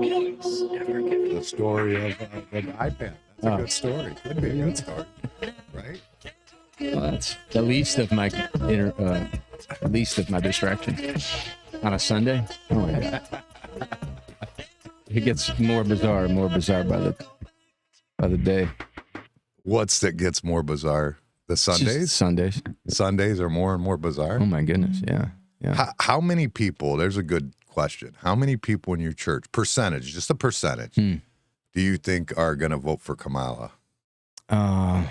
The story of the iPad. That's a good story. Could be a good story, right? Well, that's the least of my distractions on a Sunday. Oh my God. It gets more bizarre by the day. What's that gets more bizarre? The Sundays? Sundays. Sundays are more and more bizarre? Oh my goodness, yeah. How many people, there's a good question, how many people in your church, percentage, just a percentage, do you think are going to vote for Kamala? Not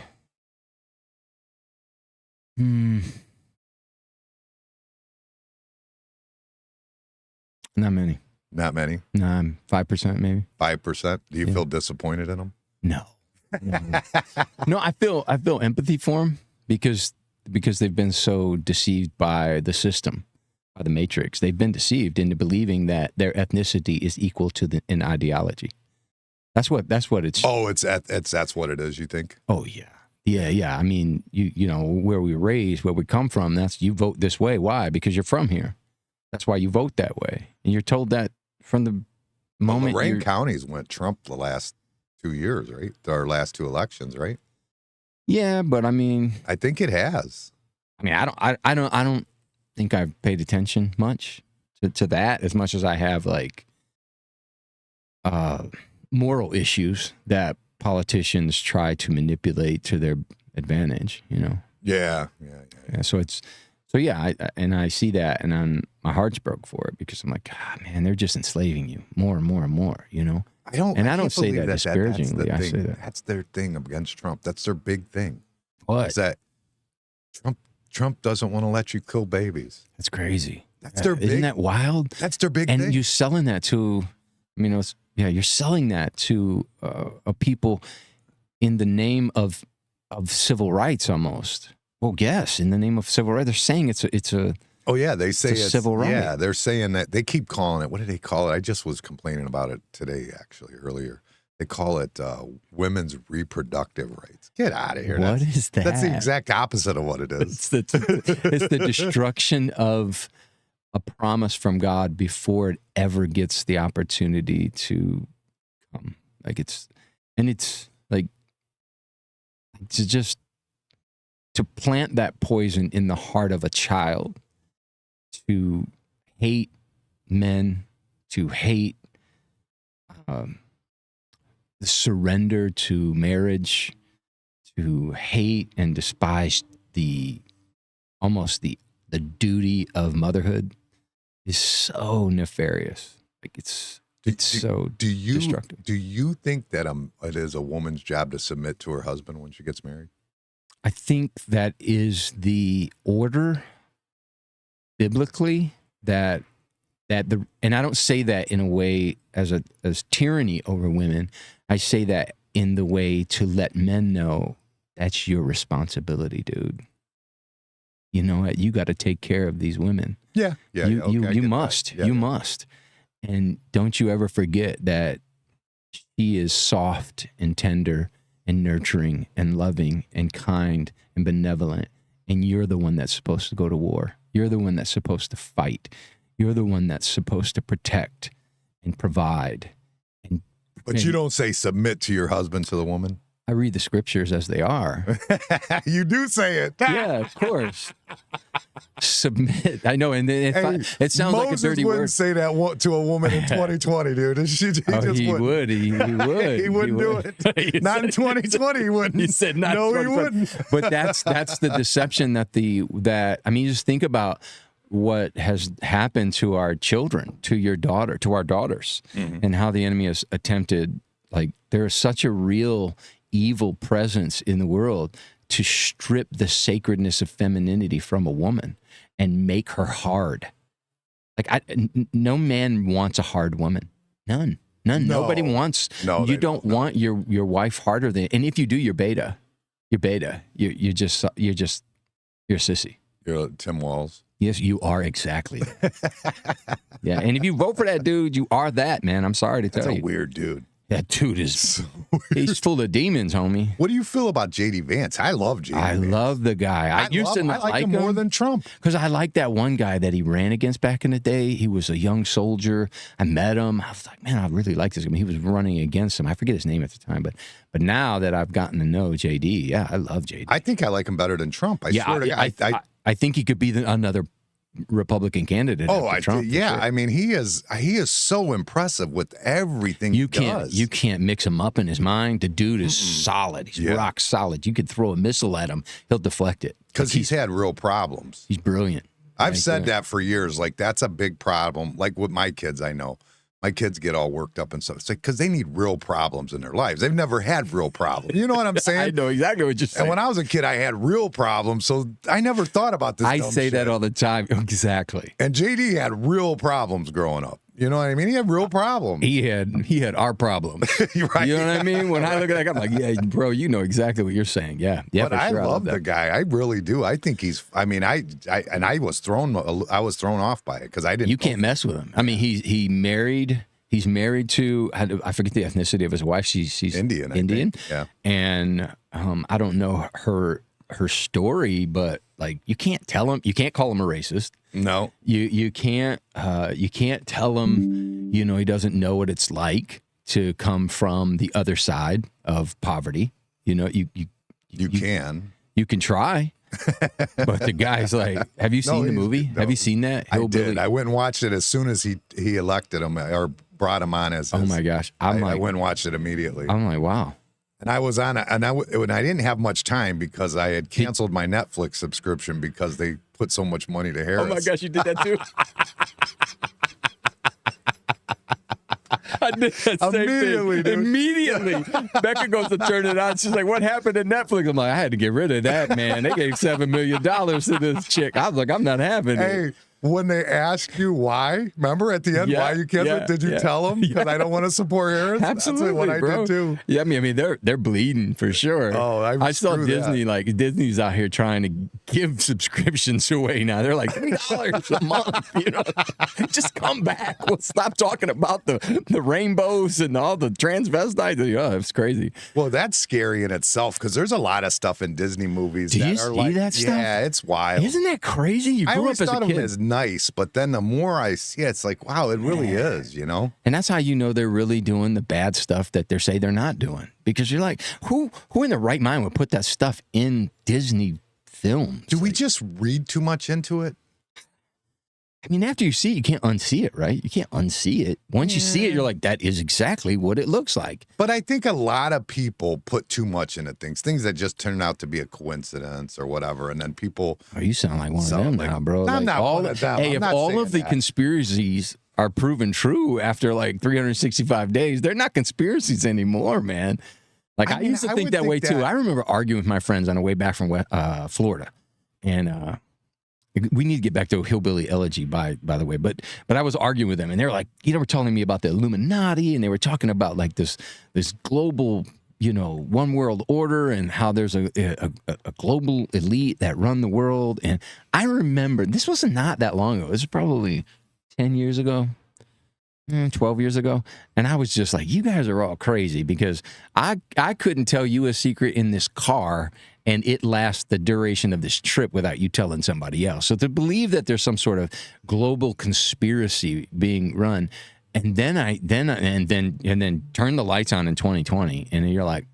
many. Not many? No, 5% maybe. 5%? Do you feel disappointed in them? No. No, I feel empathy for them because they've been so deceived by the system, by the matrix. They've been deceived into believing that their ethnicity is equal to an ideology. That's what it's. Oh, that's what it is, you think? Oh yeah. Yeah. I mean, you know, where we were raised, where we come from, that's you vote this way. Why? Because you're from here. That's why you vote that way. And you're told that from the moment Lorain counties went Trump the last 2 years, right? Our last 2 elections, right? Yeah, but I mean, I think it has. I mean, I don't think I've paid attention much to that as much as I have like moral issues that politicians try to manipulate to their advantage, you know? Yeah. So I see that, and my heart's broke for it because I'm like, God, man, they're just enslaving you more and more and more, you know? I don't say that disparagingly. I say that. That's their thing against Trump. That's their big thing. What? Is that Trump doesn't want to let you kill babies. That's crazy. Isn't that wild? That's their big thing. And you're selling that to, I mean, you're selling that to a people in the name of civil rights almost. Well, yes, in the name of civil rights. They're saying it's a oh yeah, they say it's civil right. Yeah, they're saying that. They keep calling it. What do they call it? I just was complaining about it today, actually, earlier. They call it women's reproductive rights. Get out of here. What is that? That's the exact opposite of what it is. It's the destruction of a promise from God before it ever gets the opportunity to come. It's like to plant that poison in the heart of a child, to hate men, to hate the surrender to marriage, to hate and despise almost the duty of motherhood is so nefarious. Like it's so destructive. Do you think that it is a woman's job to submit to her husband when she gets married? I think that is the order biblically and I don't say that in a way as tyranny over women. I say that in the way to let men know that's your responsibility, dude. You know what? You got to take care of these women. Yeah. You must. You must. And don't you ever forget that she is soft and tender and nurturing and loving and kind and benevolent. And you're the one that's supposed to go to war. You're the one that's supposed to fight. You're the one that's supposed to protect and provide. But you don't say submit to your husband, to the woman? I read the scriptures as they are. You do say it. Yeah, of course. Submit. I know, and it sounds like a dirty word. Moses wouldn't say that to a woman in 2020, dude. He would. He wouldn't do it. Not in 2020, he wouldn't. He said not. No, he wouldn't. But that's the deception that I mean, just think about what has happened to our children, to our daughters, and how the enemy has attempted. Like, there is such a real evil presence in the world to strip the sacredness of femininity from a woman and make her hard. Like, no man wants a hard woman. None. No. Nobody wants. No, you don't want your wife harder than. And if you do, you're beta. You're beta. You're a sissy. You're Tim Walz. Yes, you are exactly that. Yeah, and if you vote for that dude, you are that, man. I'm sorry to tell you. That's a weird dude. That dude is, he's full of demons, homie. What do you feel about JD Vance? I love JD I Vance. love the guy. I used to not like him more than Trump. because I liked that one guy that he ran against back in the day. He was a young soldier. I met him. I was like, man, I really like this guy. He was running against him. I forget his name at the time, but now that I've gotten to know JD, yeah, I love JD. I think I like him better than Trump. I swear to God. I think he could be another Republican candidate. Trump, yeah. sure. I mean, he is so impressive with everything he does. You can't mix him up in his mind. The dude is solid. He's rock solid. You could throw a missile at him, he'll deflect it because he's had real problems. He's brilliant. I've said that for years. Like, that's a big problem. Like with my kids, I know. My kids get all worked up and stuff. It's like, because they need real problems in their lives. They've never had real problems. You know what I'm saying? I know exactly what you're saying. And when I was a kid, I had real problems, so I never thought about this. I say that all the time. Exactly. And JD had real problems growing up. You know what I mean? He had real problems. He had our problems. Right. You know what I mean? When I look at that guy, I'm like, yeah, bro, you know exactly what you're saying. Yeah. But for sure. I love the guy. I really do. I think he's. I mean, I was thrown off by it because I didn't. You can't mess with him. I mean, he's married. He's married to, I forget the ethnicity of his wife. She's Indian. Indian. Yeah. And I don't know her story, but like you can't tell him. You can't call him a racist. No. You can't tell him. You know, he doesn't know what it's like to come from the other side of poverty. You know, you can. You can try. But the guy's like, have you seen the movie? Have you seen that? I did. I went and watched it as soon as he elected him or brought him on as his, oh my gosh. I went and watched it immediately. I'm like, wow. And I was on it, and I didn't have much time because I had canceled my Netflix subscription because they put so much money to Harris. Oh my gosh, you did that too? I did that same thing. Immediately. Becca goes to turn it on. She's like, what happened to Netflix? I'm like, I had to get rid of that, man. They gave $7 million to this chick. I was like, I'm not having it. When they asked you why, remember at the end why you canceled? Did you tell them? Because I don't want to support Harris. Absolutely, that's what I bro. did too. Yeah, I mean, they're bleeding for sure. Oh, I saw Disney. That. Like Disney's out here trying to give subscriptions away now. They're like $3 a month. You know, just come back. We'll stop talking about the rainbows and all the transvestites. Oh, it's crazy. Well, that's scary in itself because there's a lot of stuff in Disney movies. Do that you are see like, that stuff? Yeah, it's wild. Isn't that crazy? You grew up as a kid. Nice, but then the more I see it, it's like, wow, it really is, you know? And that's how you know they're really doing the bad stuff that they say they're not doing. Because you're like, who in the right mind would put that stuff in Disney films? Do we just read too much into it? I mean, after you see it, you can't unsee it, right? You can't unsee it. Once you see it, you're like, that is exactly what it looks like. But I think a lot of people put too much into things that just turn out to be a coincidence or whatever. And then people... Oh, you sound like one of them now, bro. I'm not one of them. Hey, if all of the conspiracies are proven true after like 365 days, they're not conspiracies anymore, man. Like, I used to think that way too. I remember arguing with my friends on the way back from Florida. And... we need to get back to Hillbilly Elegy, by the way. But I was arguing with them, and they were like, you know, were telling me about the Illuminati, and they were talking about like this global, you know, one world order, and how there's a global elite that run the world. And I remember this was not that long ago. This was probably 10 years ago. 12 years ago, and I was just like, you guys are all crazy, because I couldn't tell you a secret in this car and it lasts the duration of this trip without you telling somebody else. So to believe that there's some sort of global conspiracy being run, and then turn the lights on in 2020, and you're like,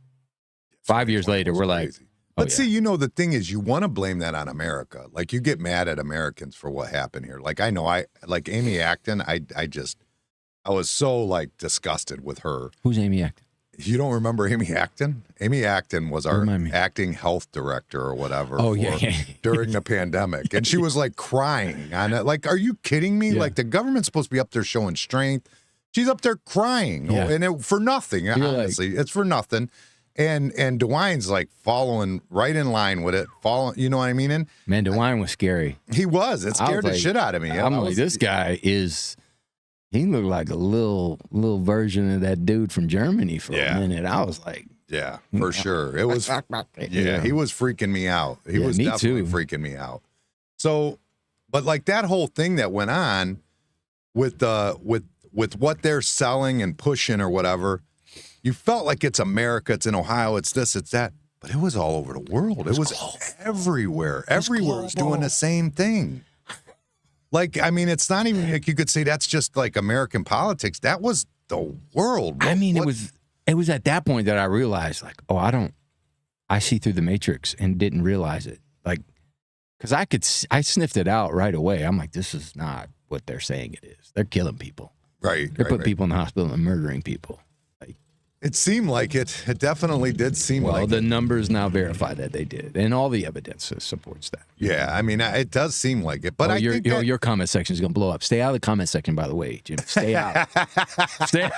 5 years later, we're like, but see, you know, the thing is, you want to blame that on America. Like, you get mad at Americans for what happened here. Like, I know, like Amy Acton, I was so like disgusted with her. Who's Amy Acton? You don't remember Amy Acton? Amy Acton was our acting health director or whatever. During the pandemic. And she was like crying on it. Like, are you kidding me? Yeah. Like, the government's supposed to be up there showing strength. She's up there crying. Yeah. And for nothing. Honestly, it's for nothing. And DeWine's like following right in line with it. You know what I mean? And man, DeWine was scary. He was. It scared the shit out of me. I'm like, this guy is... He looked like a little version of that dude from Germany for a minute. I was like, yeah, for sure. It was, he was freaking me out. He was definitely freaking me out. So, but like that whole thing that went on with what they're selling and pushing or whatever, you felt like it's America, it's in Ohio, it's this, it's that. But it was all over the world. It was everywhere. Everywhere was doing the same thing. Like, I mean, it's not even like you could say that's just like American politics. That was the world. I mean, it was at that point that I realized, like, I see through the matrix and didn't realize it. Like, because I sniffed it out right away. I'm like, this is not what they're saying it is. They're killing people. Right. They're putting people in the hospital and murdering people. Like, it seemed like it. It definitely did seem like it. Well, the numbers now verify that they did, and all the evidence supports that. Yeah, I mean, it does seem like it. But I think your comment section is going to blow up. Stay out of the comment section, by the way, Jim. Stay out. Stay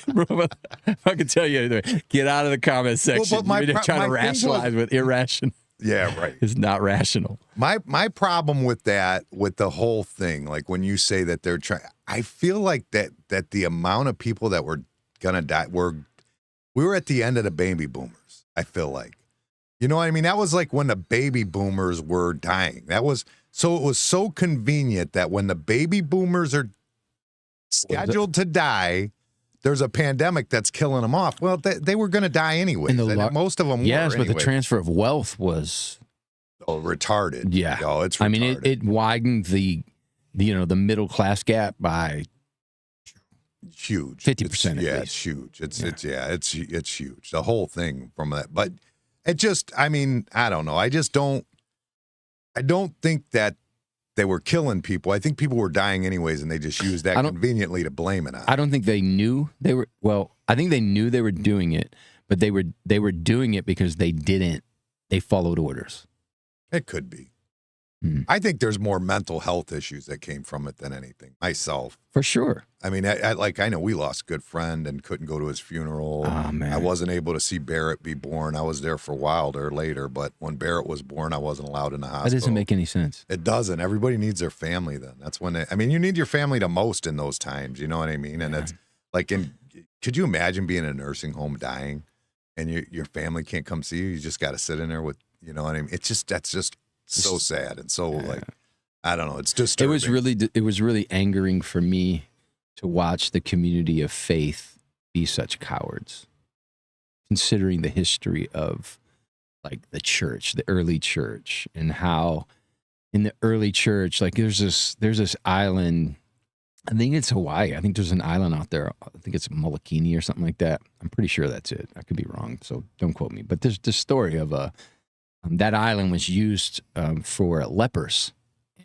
Bro, I can tell you anyway. Get out of the comment section. Well, You're trying to rationalize with irrational. Yeah, right. It's not rational. My problem with that, with the whole thing, like when you say that they're trying, I feel like that the amount of people that were gonna die we were at the end of the baby boomers. I feel like, you know what I mean? That was like when the baby boomers were dying. It was so convenient that when the baby boomers are scheduled to die, there's a pandemic that's killing them off. Well, they were going to die anyway. Most of them were. Yes, but anyway. the transfer of wealth was retarded. Yeah. Oh, it's retarded. I mean, it widened the middle class gap by huge 50%. Yeah, it's huge. It's huge. The whole thing from that. But it just, I mean, I don't know. I don't think that they were killing people. I think people were dying anyways, and they just used that conveniently to blame it on. I don't think they knew they were. Well, I think they knew they were doing it, but they were doing it because they followed orders. It could be. I think there's more mental health issues that came from it than anything. Myself, for sure. I mean, I know we lost a good friend and couldn't go to his funeral. Oh, man. I wasn't able to see Barrett be born. I was there for a while there later, but when Barrett was born, I wasn't allowed in the hospital. That doesn't make any sense. It doesn't. Everybody needs their family then. That's when you need your family the most in those times. You know what I mean? And it's like, could you imagine being in a nursing home dying and your family can't come see you? You just got to sit in there with, you know what I mean? That's just so sad and so like, I don't know. It's disturbing. It was really angering for me to watch the community of faith be such cowards, considering the history of like the church, the early church, and how in the early church, like there's this island. I think it's Hawaii. I think there's an island out there. I think it's Molokini or something like that. I'm pretty sure that's it. I could be wrong, so don't quote me. But there's this story of that island was used for lepers,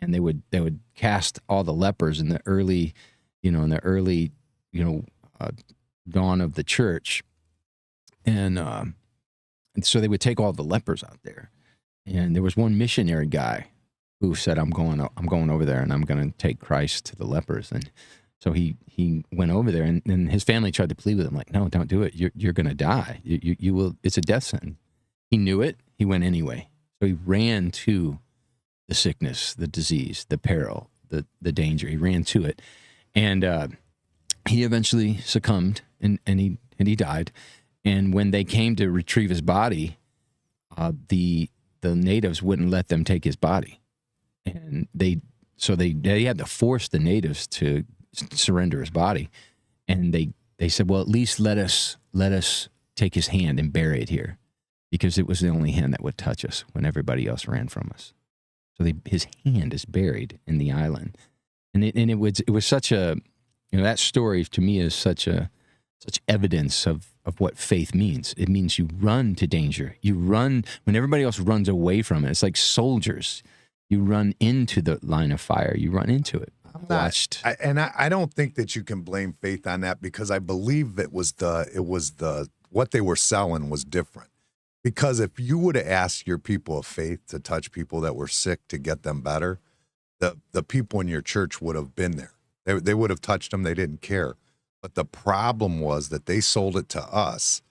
and they would cast all the lepers in the early dawn of the church, and so they would take all the lepers out there. And there was one missionary guy who said, "I'm going over there, and I'm going to take Christ to the lepers." And so he went over there, and his family tried to plead with him, like, "No, don't do it. You're going to die. You will. It's a death sentence." He knew it. He went anyway. So he ran to the sickness, the disease, the peril, the danger. He ran to it, and he eventually succumbed, and he died. And when they came to retrieve his body, the natives wouldn't let them take his body, and they had to force the natives to surrender his body, and they said, "Well, at least let us take his hand and bury it here." Because it was the only hand that would touch us when everybody else ran from us. So his hand is buried in the island, and it was such a, that story to me is such evidence of what faith means. It means you run to danger. You run when everybody else runs away from it. It's like soldiers. You run into the line of fire. You run into it. I don't think that you can blame faith on that, because I believe it was the what they were selling was different. Because if you would have asked your people of faith to touch people that were sick to get them better, the people in your church would have been there. They would have touched them. They didn't care. But the problem was that they sold it to us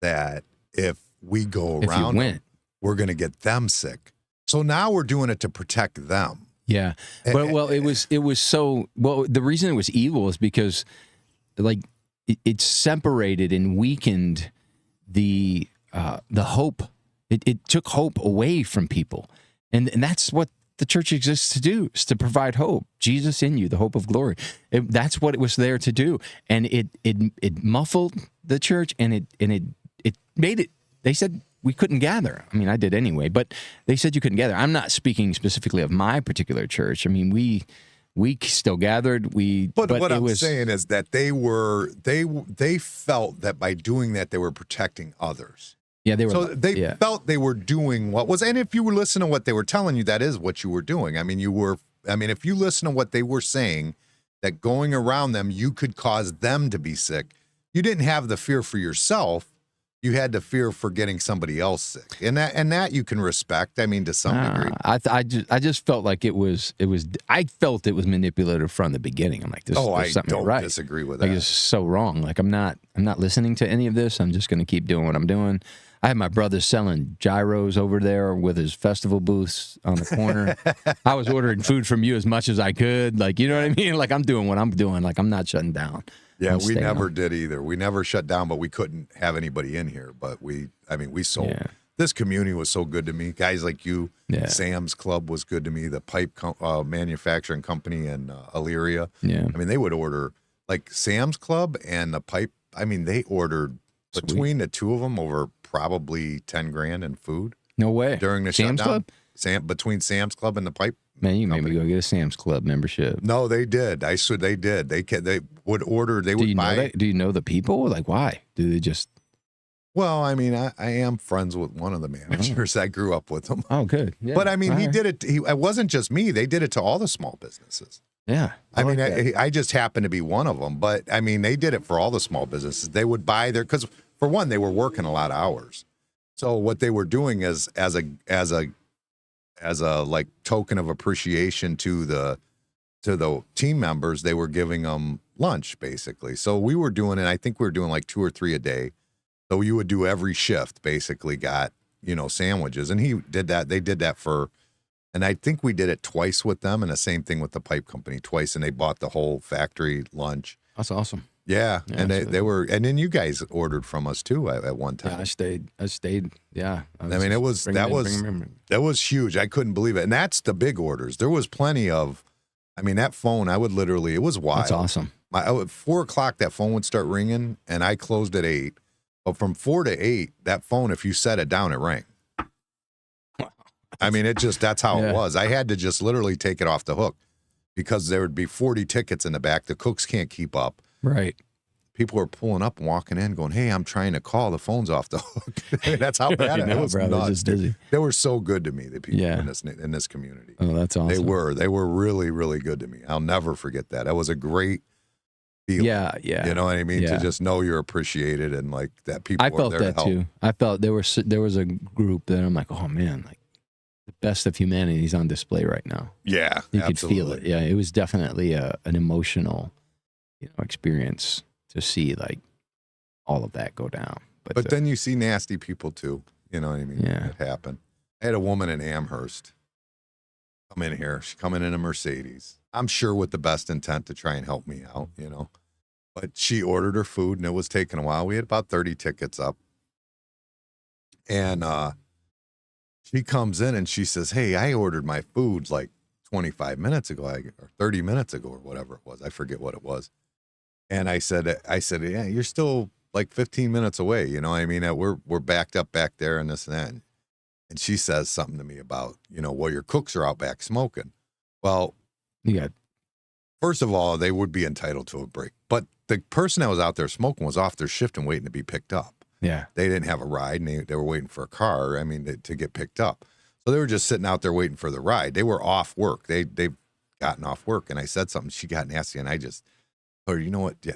that if we go around them, we're going to get them sick. So now we're doing it to protect them. Yeah. Well, it was so, well, the reason it was evil is because like it separated and weakened the hope. It took hope away from people, and that's what the church exists to do, is to provide hope. Jesus in you, the hope of glory. That's what it was there to do. And it muffled the church, and it made it. They said we couldn't gather. I mean, I did anyway, but they said you couldn't gather. I'm not speaking specifically of my particular church. I mean, we still gathered. But what I'm saying is that they felt that by doing that they were protecting others. Yeah, they felt they were doing what was, and if you were listening to what they were telling you, that is what you were doing. I mean, if you listen to what they were saying, that going around them, you could cause them to be sick. You didn't have the fear for yourself. You had the fear for getting somebody else sick, and that you can respect. I mean, to some degree. I just felt like it was. I felt it was manipulative from the beginning. I'm like, this. I something don't right. disagree with that. Like, it's so wrong. Like, I'm not listening to any of this. I'm just going to keep doing what I'm doing. I had my brother selling gyros over there with his festival booths on the corner. I was ordering food from you as much as I could. Like, you know what I mean? Like, I'm doing what I'm doing. Like, I'm not shutting down. Yeah, we never did either. We never shut down, but we couldn't have anybody in here. But we sold. Yeah. This community was so good to me. Guys like you, Sam's Club was good to me. The pipe manufacturing company in Elyria. Yeah. I mean, they would order, like Sam's Club and the pipe. I mean, they ordered between the two of them over probably $10,000 in food. No way. During the Sam's shutdown. Club? Between Sam's Club and the pipe. Man, you made me go get a Sam's Club membership. No, they did. I said they did. They would order. They would buy. Do you know the people? Like, why? Do they just? Well, I mean, I am friends with one of the managers. I grew up with him. Oh, good. Yeah. But I mean, he did it. It wasn't just me. They did it to all the small businesses. Yeah. I just happened to be one of them. But I mean, they did it for all the small businesses. They would buy because for one, they were working a lot of hours. So what they were doing is as a like token of appreciation to the team members, they were giving them lunch basically. So we were doing it. I think we were doing like 2 or 3 a day. So you would do every shift, basically got, sandwiches. And he did that. They did that and I think we did it twice with them, and the same thing with the pipe company twice. And they bought the whole factory lunch. That's awesome. Yeah. And they were, and then you guys ordered from us too at one time. Yeah, I stayed. Yeah. I mean, that was huge. I couldn't believe it. And that's the big orders. There was plenty of, that phone, it was wild. That's awesome. At 4 o'clock, that phone would start ringing, and I closed at 8. But from 4 to 8, that phone, if you set it down, it rang. That's how it was. I had to just literally take it off the hook because there would be 40 tickets in the back. The cooks can't keep up. Right. People were pulling up and walking in going, hey, I'm trying to call. The phone's off the hook. That's how bad it was. Nuts. Just busy. They were so good to me, the people in this community. Oh, that's awesome. They were really, really good to me. I'll never forget that. That was a great feeling. Yeah. You know what I mean? Yeah. To just know you're appreciated and like that people I were felt there that to help. too. I felt there was a group that I'm like, oh man, like the best of humanity is on display right now. Yeah, you could feel it. Yeah, it was definitely an emotional, experience to see like all of that go down. But then you see nasty people too. You know what I mean? Yeah, it happened. I had a woman in Amherst come in here. She's coming in a Mercedes. I'm sure with the best intent to try and help me out, But she ordered her food, and it was taking a while. We had about 30 tickets up. And she comes in, and she says, hey, I ordered my food like 25 minutes ago, or 30 minutes ago, or whatever it was. I forget what it was. And I said, yeah, you're still like 15 minutes away. You know what I mean? We're backed up back there and this and that. And she says something to me about, well, your cooks are out back smoking. Well, first of all, they would be entitled to a break. But the person that was out there smoking was off their shift and waiting to be picked up. Yeah. They didn't have a ride, and they were waiting for a car, to get picked up. So they were just sitting out there waiting for the ride. They were off work. They've gotten off work. And I said something. She got nasty, and I just, you know what? Yeah,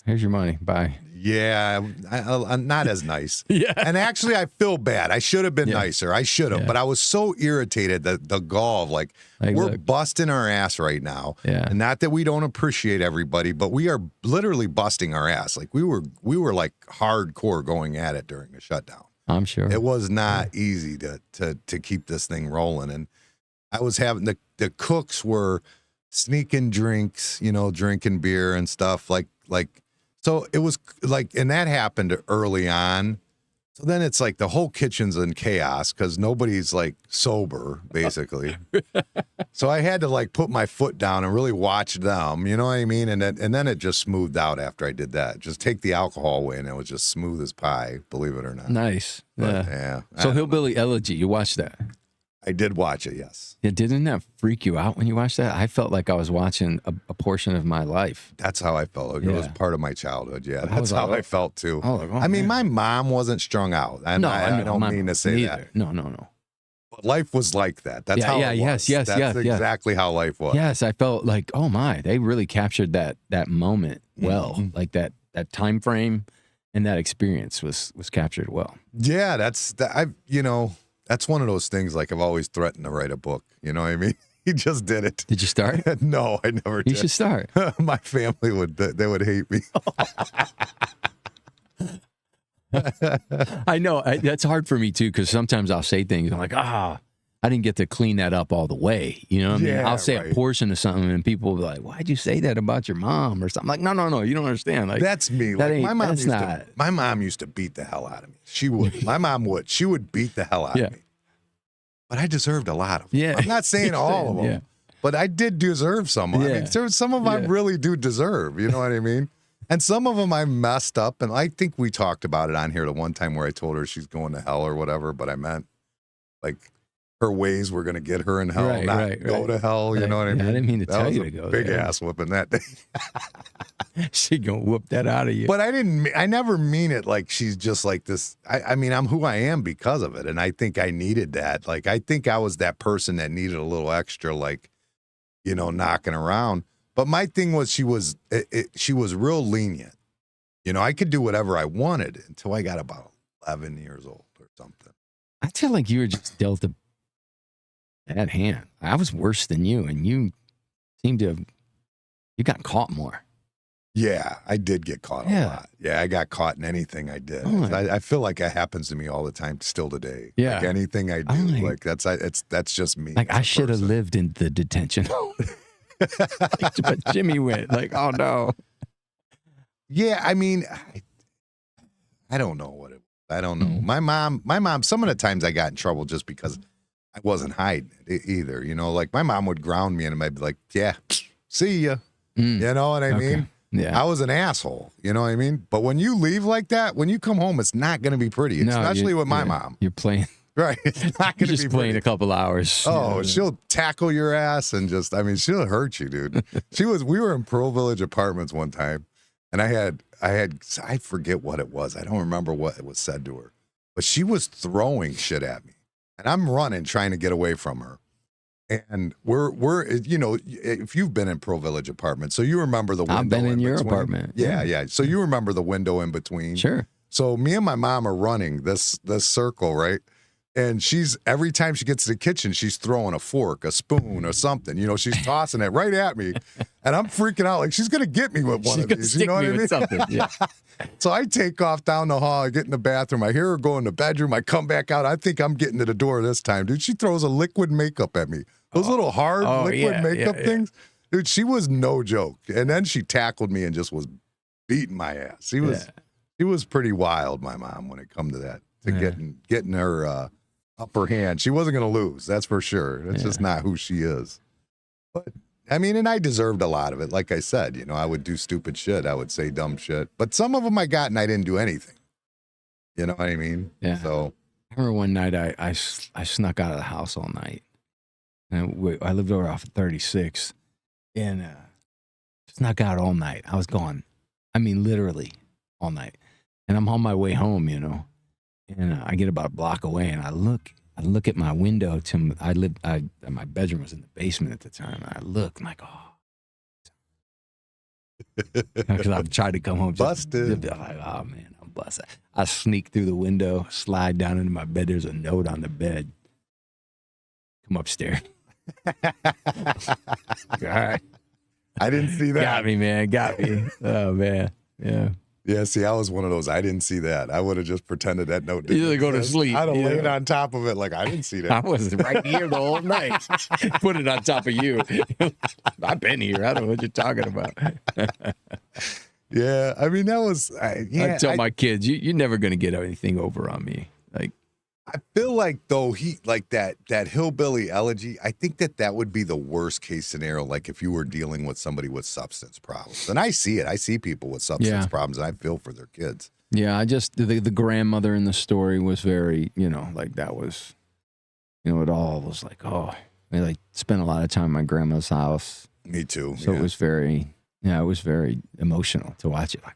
here's your money. Bye. Yeah, I'm not as nice. Yeah. And actually, I feel bad. I should have been nicer. I should have. Yeah. But I was so irritated that the gall of we're busting our ass right now. Yeah. And not that we don't appreciate everybody, but we are literally busting our ass. Like we were like hardcore going at it during the shutdown. I'm sure. It was not easy to keep this thing rolling. And I was having the cooks were sneaking drinks, drinking beer and stuff like, so it was like, and that happened early on. So then it's like the whole kitchen's in chaos because nobody's like sober, basically. So I had to like put my foot down and really watch them, you know what I mean? And then it just smoothed out after I did that. Just take the alcohol away and it was just smooth as pie, believe it or not. Nice. But, yeah. So Hillbilly Elegy, you watched that? I did watch it, yes. Yeah, didn't that freak you out when you watched that? I felt like I was watching a portion of my life. That's how I felt. It was part of my childhood. Yeah, that's how I felt too. Like, I mean, my mom wasn't strung out. I don't mean to say that. No. But life was like that. That's how it was. Yes. That's exactly how life was. Yes, I felt like, oh my, they really captured that moment well. Mm-hmm. Like that time frame and that experience was captured well. Yeah, that's one of those things, like I've always threatened to write a book. You know what I mean? He just did it. Did you start? No, I never did. You should start. My family would hate me. I know. That's hard for me, too, because sometimes I'll say things. I'm like, I didn't get to clean that up all the way. You know what I mean? I'll say a portion of something, and people will be like, why'd you say that about your mom or something? I'm like, no, you don't understand. Like, that's me. Like, my mom used to beat the hell out of me. She would. My mom would. She would beat the hell out of me. But I deserved a lot of them. Yeah. I'm not saying all of them, but I did deserve some. I mean, some of them I really do deserve. You know what I mean? And some of them I messed up. And I think we talked about it on here the one time where I told her she's going to hell or whatever, but I meant like her ways were going to get her in hell, not go to hell. You know what I mean? I didn't mean to tell you to go big ass whooping that day. She gonna whoop that out of you. But I never mean it like she's just like this. I mean, I'm who I am because of it. And I think I needed that. Like, I think I was that person that needed a little extra, like, knocking around. But my thing was she was real lenient. I could do whatever I wanted until I got about 11 years old or something. I feel like you were just dealt a bad hand. I was worse than you, and you seemed to you got caught more. Yeah, I did get caught a lot. Yeah, I got caught in anything I did. I feel like it happens to me all the time still today. Yeah. Like anything I do, that's just me. Like I should have lived in the detention home. But Jimmy went like, oh no. Yeah, I mean, I don't know what it was. I don't know. My mom, some of the times I got in trouble just because I wasn't hiding it either. Like my mom would ground me and I'd be like, yeah, see ya. You know what I mean? Yeah. I was an asshole. You know what I mean? But when you leave like that, when you come home, it's not going to be pretty, especially with my mom. You're playing. Right. It's not going to be just playing pretty. A couple hours. Oh, she'll tackle your ass and she'll hurt you, dude. We were in Pearl Village Apartments one time and I forget what it was. I don't remember what it was said to her, but she was throwing shit at me and I'm running, trying to get away from her. And we're if you've been in Pearl Village Apartments, so you remember the window. I've been in your apartment. Yeah. So you remember the window in between. Sure. So me and my mom are running this circle, right? And every time she gets to the kitchen, she's throwing a fork, a spoon, or something. She's tossing it right at me. And I'm freaking out like she's gonna get me with one of these. You know what I mean? Something. Yeah. So I take off down the hall, I get in the bathroom, I hear her go in the bedroom, I come back out, I think I'm getting to the door this time. Dude, she throws a liquid makeup at me. Those little hard liquid makeup things. Dude, she was no joke. And then she tackled me and just was beating my ass. She was pretty wild, my mom, when it come to that. To getting her upper hand. She wasn't going to lose, that's for sure. That's just not who she is. But, I mean, and I deserved a lot of it. Like I said, I would do stupid shit. I would say dumb shit. But some of them I got and I didn't do anything. You know what I mean? Yeah. So I remember one night I snuck out of the house all night. And I lived over off of 36. And snuck out all night. I was gone. I mean, literally all night. And I'm on my way home, And I get about a block away, and I look at my window. My bedroom was in the basement at the time. And I look, I'm like, because I tried to come home. Busted. Like, oh man, I'm busted. I sneak through the window, slide down into my bed. There's a note on the bed. Come upstairs. All right. I didn't see that. Got me, man. Got me. Oh man. Yeah. Yeah, see, I was one of those. I didn't see that. I would have just pretended that note didn't exist. Go to sleep. I'd have laid on top of it like I didn't see that. I was right here the whole night. Put it on top of you. I've been here. I don't know what you're talking about. Yeah, I mean that was. I tell my kids, you're never going to get anything over on me. Like, I feel like though he like that hillbilly elegy. I think that would be the worst case scenario. Like if you were dealing with somebody with substance problems, and I see it. I see people with substance problems, and I feel for their kids. Yeah, I just the grandmother in the story was very, like that was, it all was like, oh, I like spent a lot of time at my grandma's house. Me too. So it was very, it was very emotional to watch it. Like,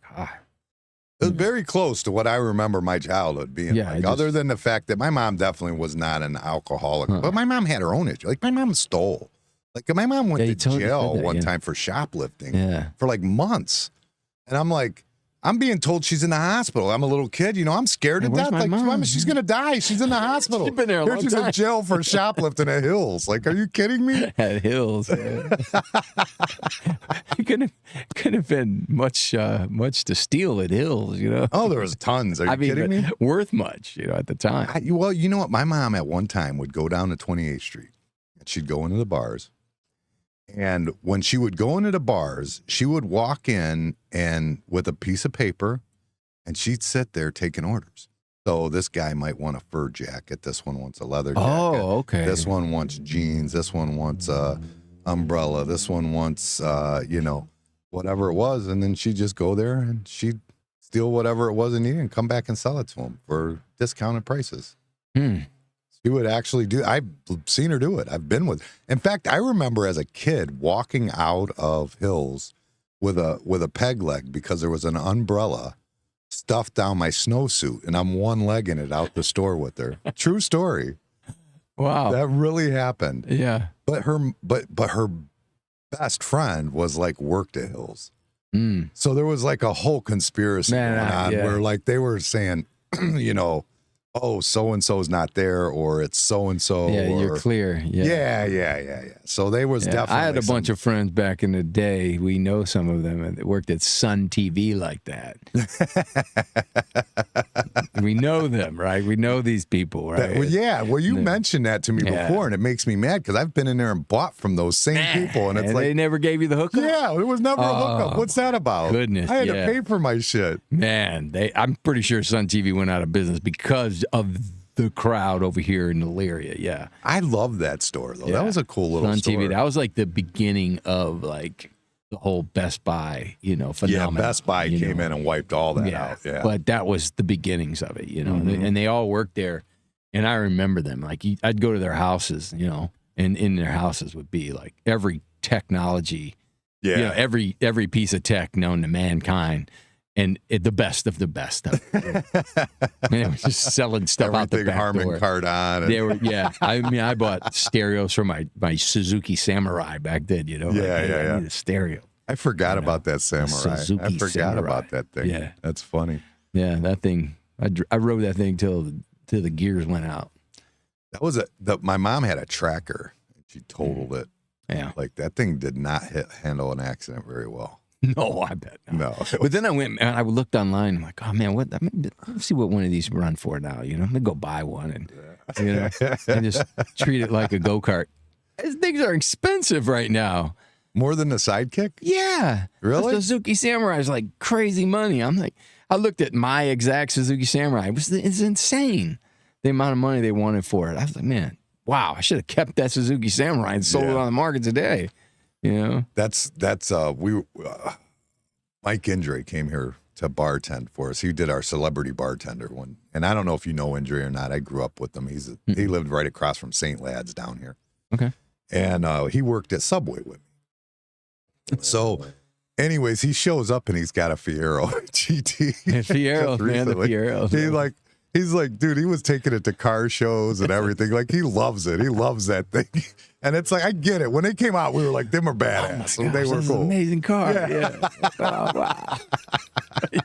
it was very close to what I remember my childhood being like. Other than the fact that my mom definitely was not an alcoholic, but my mom had her own issue. Like my mom stole. Like my mom went to jail one time for shoplifting for like months, and I'm like. I'm being told she's in the hospital. I'm a little kid, I'm scared to death. Like, mom, she's gonna die. She's in the hospital. She's been there a long time. She's in jail for shoplifting at Hills. Like, are you kidding me? At Hills, you could have been much to steal at Hills, Oh, there was tons. Are you kidding me? Worth much, at the time. Well, you know what? My mom at one time would go down to 28th Street, and she'd go into the bars. And when she would go into the bars, she would walk in and with a piece of paper, and she'd sit there taking orders. So this guy might want a fur jacket. This one wants a leather jacket. Oh, okay. This one wants jeans. This one wants a umbrella. This one wants, whatever it was. And then she'd just go there and she'd steal whatever it was and need and come back and sell it to him for discounted prices. She would actually do. I've seen her do it. I've been with. In fact, I remember as a kid walking out of Hills with a peg leg because there was an umbrella stuffed down my snowsuit, and I'm one-legging it out the store with her. True story. Wow, that really happened. Yeah, but her best friend was like worked at Hills, so there was like a whole conspiracy going on where like they were saying, oh, so-and-so's not there, or it's so-and-so. Yeah, you're clear. Yeah. So they was definitely. I had a bunch of friends back in the day. We know some of them that worked at Sun TV like that. We know them, right? We know these people, right? You mentioned that to me before, and it makes me mad because I've been in there and bought from those same people, and it's like. They never gave you the hookup? Yeah, it was never a hookup. What's that about? Goodness, I had to pay for my shit. Man, I'm pretty sure Sun TV went out of business because of the crowd over here in Elyria. Yeah, I love that store though. That was a cool little Sun store. TV. That was like the beginning of like the whole Best Buy, phenomenon. Yeah, Best Buy came in and wiped all that out. Yeah, but that was the beginnings of it, and they all worked there. And I remember them. Like I'd go to their houses, and in their houses would be like every technology, every piece of tech known to mankind. And the best of the best. They were just selling stuff out the back Harman door. Kardon. They were, I bought stereos for my Suzuki Samurai back then. I need a stereo. I forgot about that Samurai. I forgot about that thing. Yeah, that's funny. Yeah, that thing. I rode that thing till the gears went out. That was my mom had a tracker. And she totaled it. Yeah, like that thing did not handle an accident very well. No, I bet no. But then I went and I looked online. I'm like, oh man, let's see what one of these run for now. I'm gonna go buy one and and just treat it like a go-kart. These things are expensive right now. More than the Sidekick? Yeah, really. The Suzuki Samurai is like crazy money. I'm like, I looked at my exact Suzuki Samurai. It's insane the amount of money they wanted for it. I was like, man, wow, I should have kept that Suzuki Samurai and sold it on the market today. That's Mike Indre came here to bartend for us. He did our celebrity bartender one, and I don't know if you know Indre or not. I grew up with him. He lived right across from St. Lad's down here. Okay, and he worked at Subway with me. So, anyways, he shows up and he's got a Fiero GT. Fiero, man, the Fiero. He's like, dude, he was taking it to car shows and everything. Like, he loves it. He loves that thing. And it's like, I get it. When they came out, we were like, them are badass. Oh my gosh, they were this cool. Is an amazing car. Yeah. Oh, wow.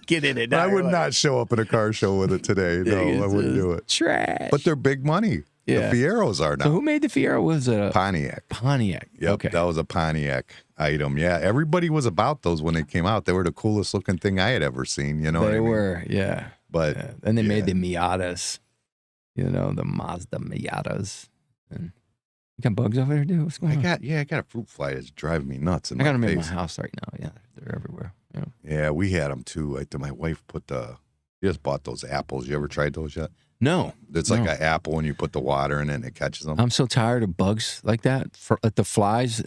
Get in it. I would not show up at a car show with it today. No, I wouldn't do it. Trash. But they're big money. Yeah. The Fieros are now. So who made the Fiero? Was it a Pontiac? Pontiac. Yep, okay. That was a Pontiac item. Yeah, everybody was about those when they came out. They were the coolest looking thing I had ever seen. You know what I mean? They were, yeah. But and they made the Miatas. The Mazda Miatas. And you got bugs over there, dude? What's going on? I got a fruit fly that's driving me nuts. I got them in my house right now. Yeah, they're everywhere. Yeah, we had them too. My wife she just bought those apples. You ever tried those yet? No. It's like an apple and you put the water in it and it catches them. I'm so tired of bugs like that. For the flies,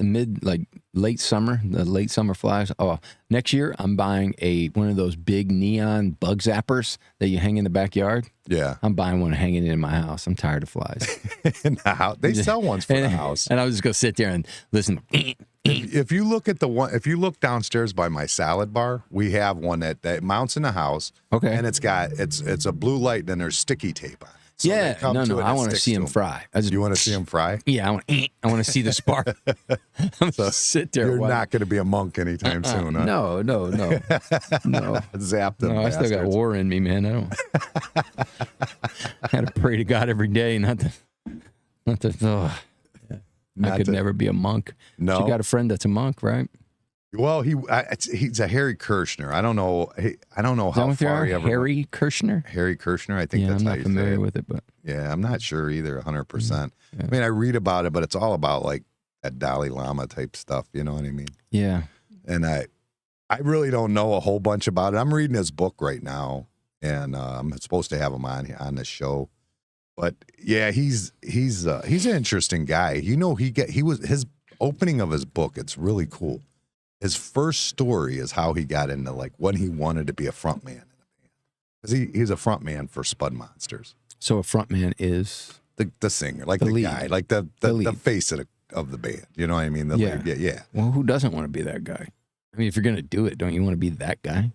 late summer, the late summer flies. Oh, next year I'm buying one of those big neon bug zappers that you hang in the backyard. Yeah. I'm buying one, hanging it in my house. I'm tired of flies. In the house. They sell ones for the house. And I was just going to sit there and listen. If you look downstairs by my salad bar, we have one that mounts in the house. Okay. And it's a blue light and then there's sticky tape on it. So no. I want to see them fry. You want to see them fry? Yeah, I want to see the spark. I'm so sit there. You're not going to be a monk anytime soon, huh? No. Zap them. No, I still got war in me, man. I had to pray to God every day, not to. I could never be a monk. No, you got a friend that's a monk, right? Well, he's a Harry Kirshner. I don't know how far he ever. Harry Kirshner. Harry Kirshner. I think that's how you say it. I'm not familiar with it, but yeah, I'm not sure either. 100%. Yeah. I mean, I read about it, but it's all about like that Dalai Lama type stuff. You know what I mean? Yeah. And I really don't know a whole bunch about it. I'm reading his book right now, and I'm supposed to have him on this show. But yeah, he's an interesting guy. You know, his opening of his book. It's really cool. His first story is how he got into like when he wanted to be a front man in a band, because he's a front man for Spud Monsters. So a front man is the singer, like the lead. guy, like the face of the band. You know what I mean? Yeah. Lead. Yeah. Well, who doesn't want to be that guy? I mean, if you're gonna do it, don't you want to be that guy?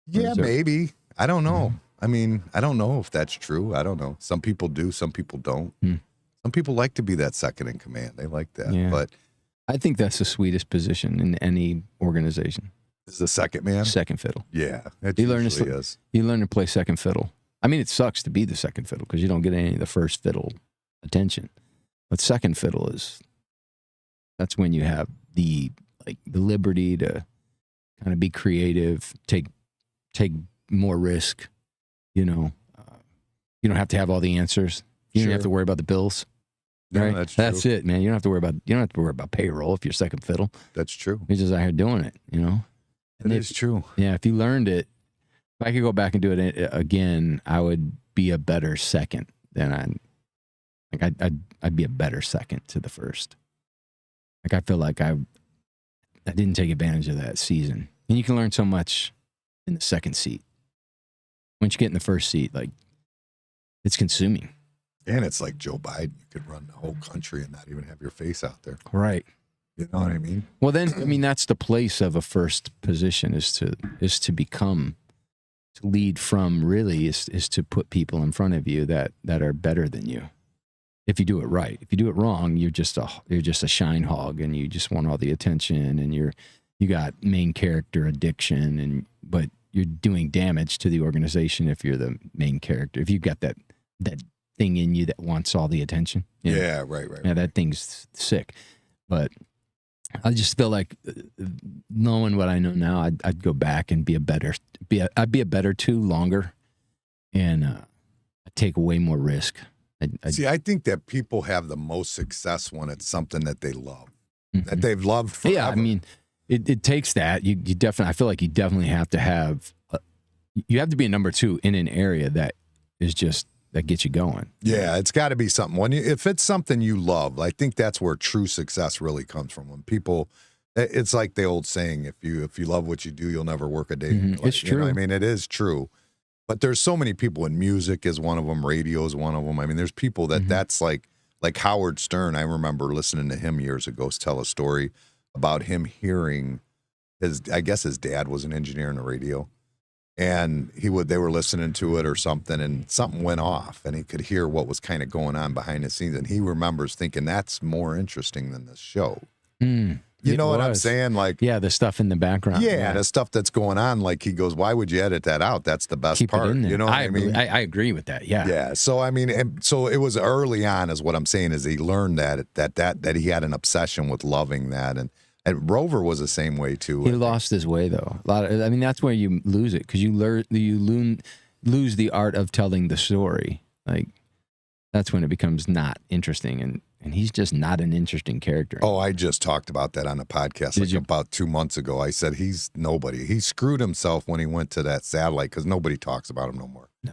Yeah, maybe. I don't know. I mean, I don't know if that's true. I don't know. Some people do. Some people don't. Some people like to be that second in command. They like that. Yeah. But I think that's the sweetest position in any organization. Is the second man? Second fiddle. Yeah, it usually is. You learn to play second fiddle. I mean, it sucks to be the second fiddle because you don't get any of the first fiddle attention. But second fiddle that's when you have the liberty to kind of be creative, take more risk. You know, you don't have to have all the answers. You don't have to worry about the bills. Right? No, that's it, man. You don't have to worry about payroll if you're second fiddle. That's true. You're just out here doing it, you know. It is true. Yeah, if you learned it, if I could go back and do it again, I would be a better second than I'd be a better second to the first. Like I feel like I didn't take advantage of that season. And you can learn so much in the second seat. Once you get in the first seat, like it's consuming. And it's like Joe Biden. You could run the whole country and not even have your face out there. Right. You know what I mean? Well, then, I mean, that's the place of a first position is to become, to lead from really is to put people in front of you that are better than you. If you do it right. If you do it wrong, you're just a shine hog and you just want all the attention and you got main character addiction but you're doing damage to the organization if you're the main character. If you've got that thing in you that wants all the attention. You know? Yeah, right. Yeah, that thing's sick. But I just feel like knowing what I know now, I'd go back and I'd be a better two longer, and I'd take way more risk. I think that people have the most success when it's something that they love, that they've loved forever. Yeah, I mean, it takes that. You definitely. I feel like you definitely have to have. You have to be a number two in an area that gets you going. Yeah, it's got to be something. If it's something you love, I think that's where true success really comes from. When people, it's like the old saying: if you love what you do, you'll never work a day. In your life. It's true. You know what I mean, it is true. But there's so many people, and music is one of them. Radio is one of them. I mean, there's people that's like Howard Stern. I remember listening to him years ago tell a story about him hearing I guess his dad was an engineer in the radio. And they were listening to it or something, and something went off, and he could hear what was kind of going on behind the scenes. And he remembers thinking that's more interesting than this show. You know what I'm saying? Like, yeah, the stuff in the background. Yeah, the stuff that's going on. Like he goes, "Why would you edit that out? That's the best Keep part." It in there. You know what I mean? I agree with that. Yeah. Yeah. So I mean, so it was early on, is what I'm saying. Is he learned that he had an obsession with loving that, and Rover was the same way too. He lost his way though. That's where you lose it, because you lose the art of telling the story. Like that's when it becomes not interesting. And and he's just not an interesting character. Oh, I just talked about that on the podcast about 2 months ago. I said he's nobody. He screwed himself when he went to that satellite because nobody talks about him no more. No,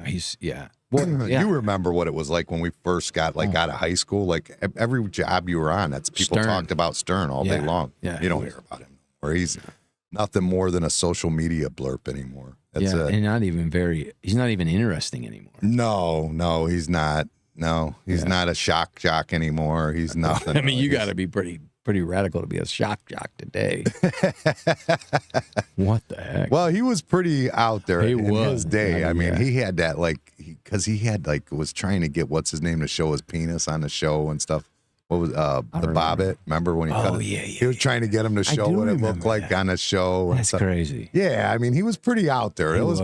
Well, You remember what it was like when we first got out of high school? Like every job you were on, that's people talked about Stern all day long. Yeah, you don't hear about him. Or he's nothing more than a social media blurb anymore. That's it. And he's not even interesting anymore. No, he's not. No, he's not a shock jock anymore. He's nothing. I mean, you got to be pretty radical to be a shock jock today. What the heck? Well, he was pretty out there in his day. I mean, he had that because he had was trying to get what's his name to show his penis on the show and stuff. What was the Bobbit? Remember when he cut it? He was trying to get him to show what it looked like on a show. That's crazy. Yeah, I mean, he was pretty out there. It was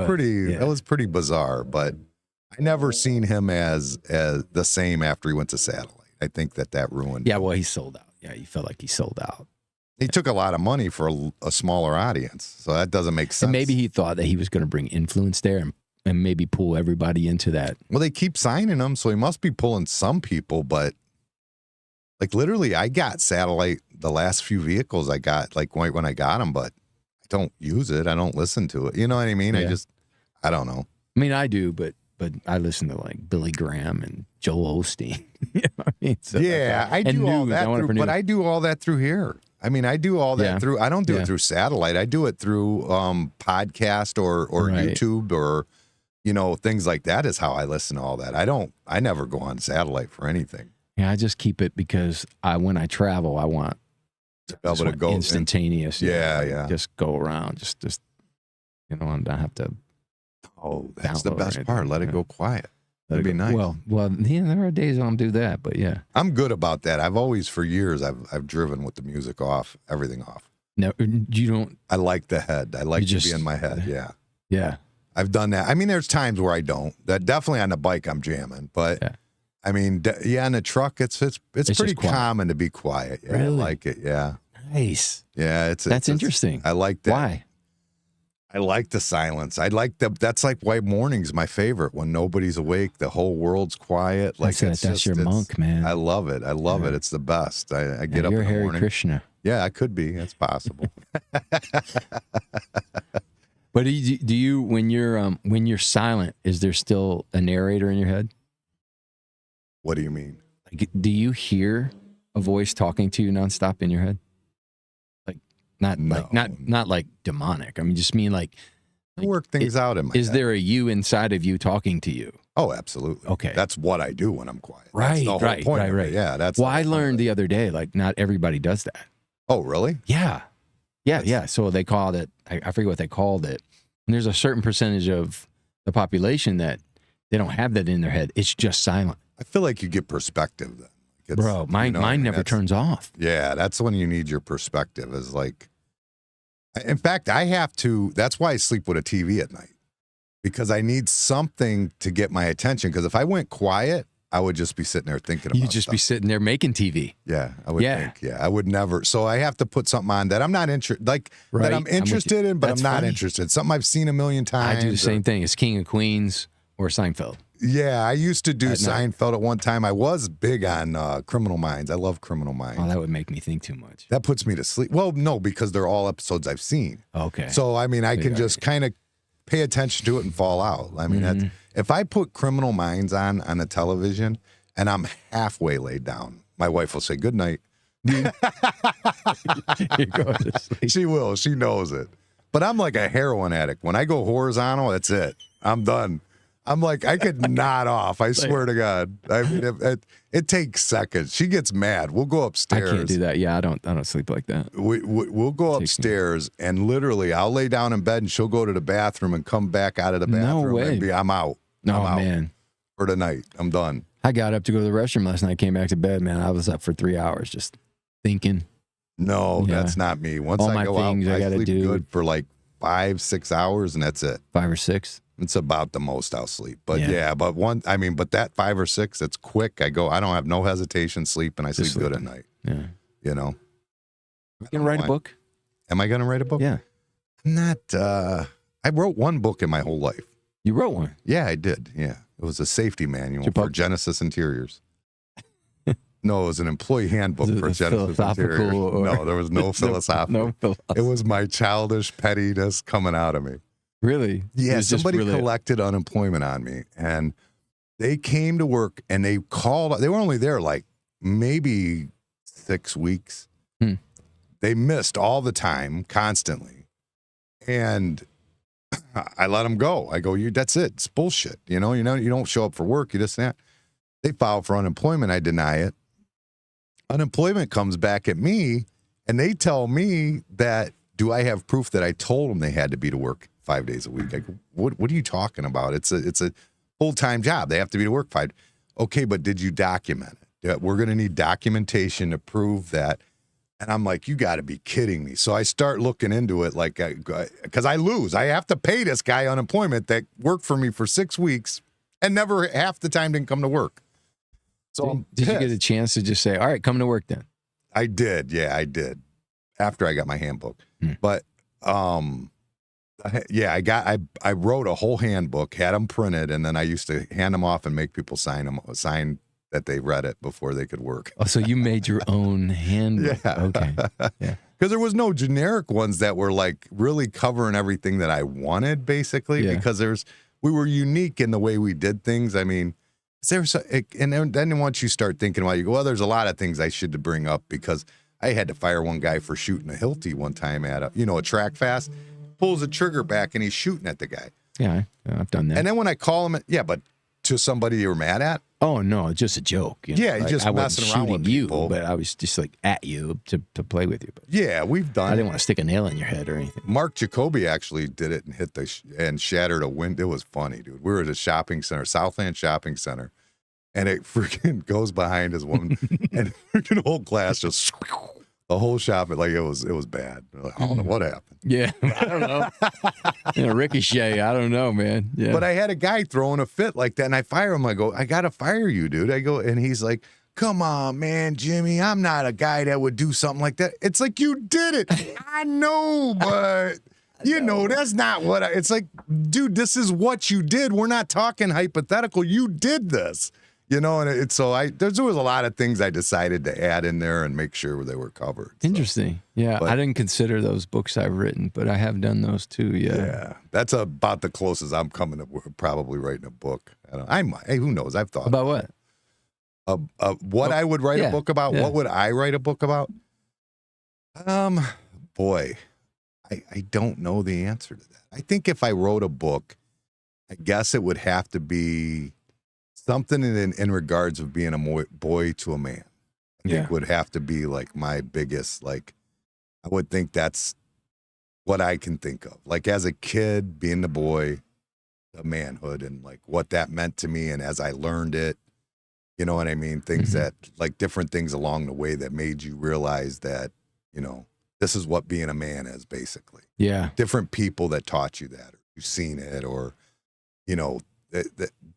pretty bizarre, but I never seen him as the same after he went to satellite. I think that ruined. Yeah, well, he sold out. Yeah, you felt like he sold out. He took a lot of money for a smaller audience, so that doesn't make sense. And maybe he thought that he was going to bring influence there and maybe pull everybody into that. Well, they keep signing him, so he must be pulling some people, but literally, I got satellite the last few vehicles I got, right when I got them, but I don't use it. I don't listen to it. You know what I mean? Yeah. I don't know. I mean, I do, but I listen to Billy Graham and Joel Osteen. You know what I mean? So, I do all that but I do all that through here. I mean, I do all that through. I don't do it through satellite. I do it through podcast or YouTube or things like that. Is how I listen to all that. I never go on satellite for anything. Yeah, I just keep it because when I travel, I want to be able to go instantaneous. Yeah. Just go around. Just and not have to. Oh, that's the best part. Let it go quiet. That'd be nice. Well, there are days I don't do that, but yeah. I'm good about that. I've always, for years, I've driven with the music off, everything off. No, you don't. I like the head. I like to be in my head. Yeah. Yeah. I've done that. I mean, there's times where I don't. Definitely on the bike, I'm jamming. But, I mean, in the truck, it's pretty common to be quiet. Yeah, really? I like it. Yeah. Nice. Yeah. That's interesting. I like that. Why? I like the silence. That's like white mornings, my favorite, when nobody's awake, the whole world's quiet. That's your monk, man. I love it. I love it. It's the best. I get up in the Hare morning. Krishna. Yeah, I could be. That's possible. But do you when you're silent, is there still a narrator in your head? What do you mean? Do you hear a voice talking to you nonstop in your head? Not like demonic. I mean, just mean I work things out in my head. Is there a you inside of you talking to you? Oh, absolutely. Okay. That's what I do when I'm quiet. Right, that's the whole point of it. Yeah, that's. Well, I learned the other day, not everybody does that. Oh, really? Yeah. Yeah. So they called it, I forget what they called it. And there's a certain percentage of the population that they don't have that in their head. It's just silent. I feel like you get perspective then. Bro, mine never turns off. Yeah, that's when you need your perspective. Is in fact, I have to. That's why I sleep with a TV at night, because I need something to get my attention. Because if I went quiet, I would just be sitting there thinking about. You'd just be sitting there making TV. Yeah, I would think. Yeah, I would never. So I have to put something on that I'm not interested, that I'm interested in, but I'm not interested. Something I've seen a million times. I do the same thing. It's King of Queens or Seinfeld. Yeah, I used to do Seinfeld at one time. I was big on Criminal Minds. I love Criminal Minds. Oh, that would make me think too much. That puts me to sleep. Well, no, because they're all episodes I've seen. Okay. So, I mean, I can just kind of pay attention to it and fall out. I mean, if I put Criminal Minds on the television and I'm halfway laid down, my wife will say, "Good night." You're going to sleep. She will. She knows it. But I'm like a heroin addict. When I go horizontal, that's it. I'm done. I'm I could nod off. I swear to God. I mean, it takes seconds. She gets mad. We'll go upstairs. I can't do that. Yeah, I don't sleep like that. We'll go upstairs and literally I'll lay down in bed and she'll go to the bathroom and come back out of the bathroom. No way. And I'm out. No, man. For the night. I'm done. I got up to go to the restroom last night, came back to bed, man. I was up for 3 hours just thinking. No, that's not me. Once all I my go things out, I gotta sleep do. good for 5-6 hours and that's it. 5 or 6. It's about the most I'll sleep. But but that 5 or 6, it's quick. I don't have no hesitation, sleep, and I sleep good at night. Yeah. You know? You can write a book? Am I going to write a book? Yeah. I'm not, I wrote one book in my whole life. You wrote one? Yeah, I did. Yeah. It was a safety manual for Genesis Interiors. No, it was an employee handbook for Genesis Interiors. No, there was no philosophical. No philosophy. It was my childish pettiness coming out of me. Really? Yeah, somebody collected unemployment on me, and they came to work, and they called. They were only there like maybe 6 weeks. They missed all the time, constantly, and I let them go. I go, that's it. It's bullshit. You don't show up for work. You just that. They filed for unemployment. I deny it. Unemployment comes back at me, and they tell me that, do I have proof that I told them they had to be to work 5 days a week? I go, what are you talking about? It's a full-time job. They have to be to work 5. Okay, but did you document it? We're going to need documentation to prove that. And I'm like, you got to be kidding me. So I start looking into it, like, because I lose. I have to pay this guy unemployment that worked for me for 6 weeks and never half the time didn't come to work. So did you get a chance to just say, all right, come to work then? I did. Yeah, I did. After I got my handbook. But, yeah, I wrote a whole handbook, had them printed, and then I used to hand them off and make people sign that they read it before they could work. Oh, so you made your own handbook. Yeah. Okay. Yeah. Because there was no generic ones that were like really covering everything that I wanted, basically, because we were unique in the way we did things. I mean, and then once you start thinking about it, you go, well, there's a lot of things I should bring up, because I had to fire one guy for shooting a Hilti one time at a track fast, pulls the trigger back and he's shooting at the guy. Yeah, I've done that. And then when I call him, but to somebody you were mad at? Oh, no, just a joke. Yeah, like, just messing around with people. You, but I was just like at you to play with you. But yeah, we've done. I didn't want to stick a nail in your head or anything. Mark Jacoby actually did it and hit and shattered a window. It was funny, dude. We were at a shopping center, Southland Shopping Center, and it freaking goes behind his woman, and freaking whole glass just the whole shop. Like it was bad. Like, I don't know what happened. Yeah, I don't know. Ricochet. I don't know, man. Yeah. But I had a guy throwing a fit like that, and I fire him. I go, I gotta fire you, dude. I go, and he's like, come on, man, Jimmy. I'm not a guy that would do something like that. It's like, you did it. I know, but you know, that's not what it's like, dude, this is what you did. We're not talking hypothetical. You did this. And there was a lot of things I decided to add in there and make sure they were covered. So. Interesting. Yeah, I didn't consider those books I've written, but I have done those too. Yeah. Yeah, that's about the closest I'm coming to probably writing a book. I might. Hey, who knows? I've thought about what. What I would write a book about. Yeah. What would I write a book about? Boy, I don't know the answer to that. I think if I wrote a book, I guess it would have to be something in regards of being a boy to a man. I think would have to be like my biggest, like, I would think that's what I can think of. Like as a kid, being the boy, the manhood, and like what that meant to me. And as I learned it, you know what I mean? Things that, like different things along the way that made you realize that, this is what being a man is basically. Yeah. Different people that taught you that, or you've seen it, or,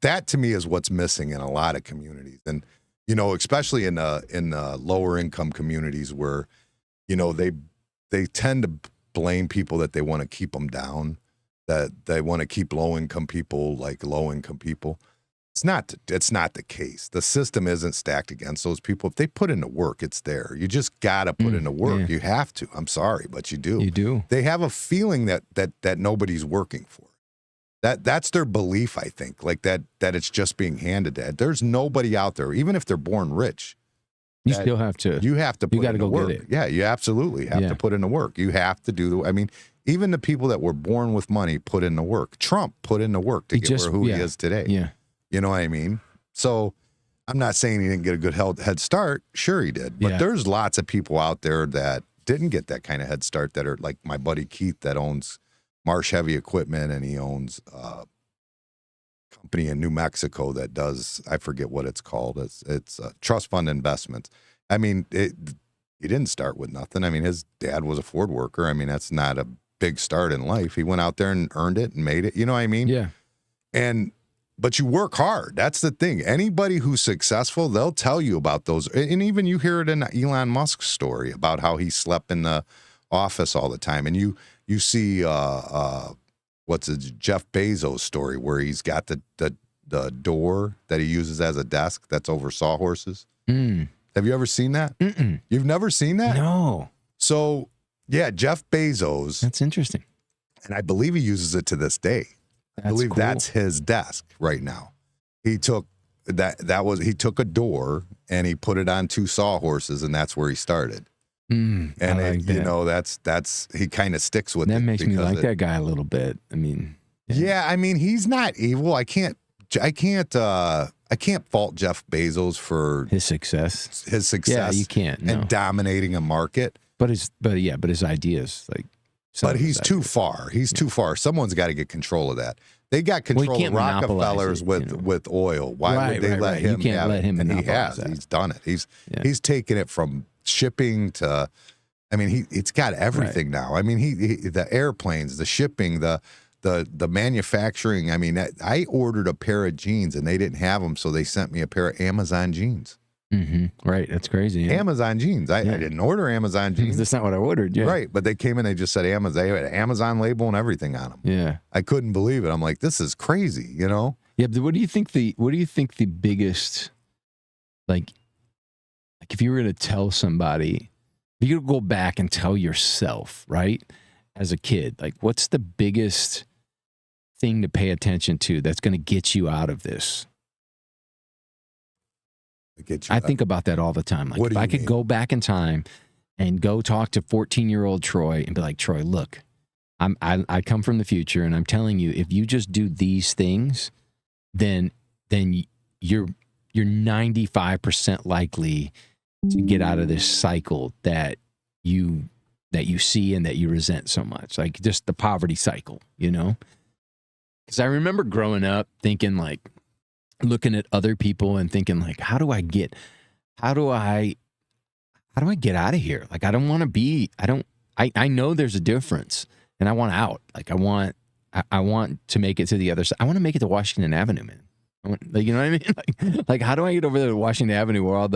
that to me is what's missing in a lot of communities. And, especially in the lower income communities where, they tend to blame people that they want to keep them down, that they want to keep low income people like low income people. It's not the case. The system isn't stacked against those people. If they put in the work, it's there. You just got to put in the work. Yeah. You have to. I'm sorry, but you do. You do. They have a feeling that nobody's working for. That's their belief, I think, like that it's just being handed to. There's nobody out there, even if they're born rich. You still have to. You have to put in the work. Get it. Yeah, you absolutely have to put in the work. You have to do even the people that were born with money put in the work. Trump put in the work to get who he is today. Yeah. You know what I mean? So I'm not saying he didn't get a good head start. Sure he did. But there's lots of people out there that didn't get that kind of head start that are like my buddy Keith that owns Marsh Heavy Equipment, and he owns a company in New Mexico that does, I forget what it's called. It's trust fund investments. I mean, he didn't start with nothing. I mean, his dad was a Ford worker. I mean, that's not a big start in life. He went out there and earned it and made it. You know what I mean? Yeah. But you work hard. That's the thing. Anybody who's successful, they'll tell you about those. And even you hear it in Elon Musk's story about how he slept in the office all the time. And you see Jeff Bezos story where he's got the door that he uses as a desk that's over sawhorses. Have you ever seen that? You've never seen that? No. So, yeah, Jeff Bezos. That's interesting. And I believe he uses it to this day. I believe cool. that's his desk right now. He took he took a door and he put it on 2 sawhorses, and that's where he started. And that's he kind of sticks with it. That makes me like that guy a little bit. I mean, I mean, he's not evil. I can't fault Jeff Bezos for his success. Yeah, you can't. No. And dominating a market. But his ideas, like. But he's too far. He's too far. Someone's got to get control of that. They got control of Rockefellers with oil. Why would they let him? You can't let him. And he has. That. He's done it. He's taken it from shipping to. I mean, it's got everything now. I mean, the airplanes, the shipping, the manufacturing. I mean, I ordered a pair of jeans and they didn't have them, so they sent me a pair of Amazon jeans. Mm-hmm. Right, that's crazy. Yeah. Amazon jeans. I didn't order Amazon jeans. That's not what I ordered. Yeah. Right, but they came in. They just said Amazon. They had an Amazon label and everything on them. Yeah, I couldn't believe it. I'm like, this is crazy. Yeah, but what do you think the biggest, like if you were going to tell somebody, if you could go back and tell yourself, right, as a kid, like what's the biggest thing to pay attention to that's going to get you out of this? I think about that all the time. Like if I could go back in time and go talk to 14-year-old Troy and be like, Troy, look, I come from the future and I'm telling you, if you just do these things, then you're 95% likely to get out of this cycle that you see and that you resent so much. Like just the poverty cycle, Because I remember growing up thinking like, looking at other people and thinking like, how do I get out of here? Like, I don't want to be, I know there's a difference and I want out. Like I want to make it to the other side. I want to make it to Washington Avenue, man. Like, you know what I mean? Like how do I get over there to Washington Avenue where all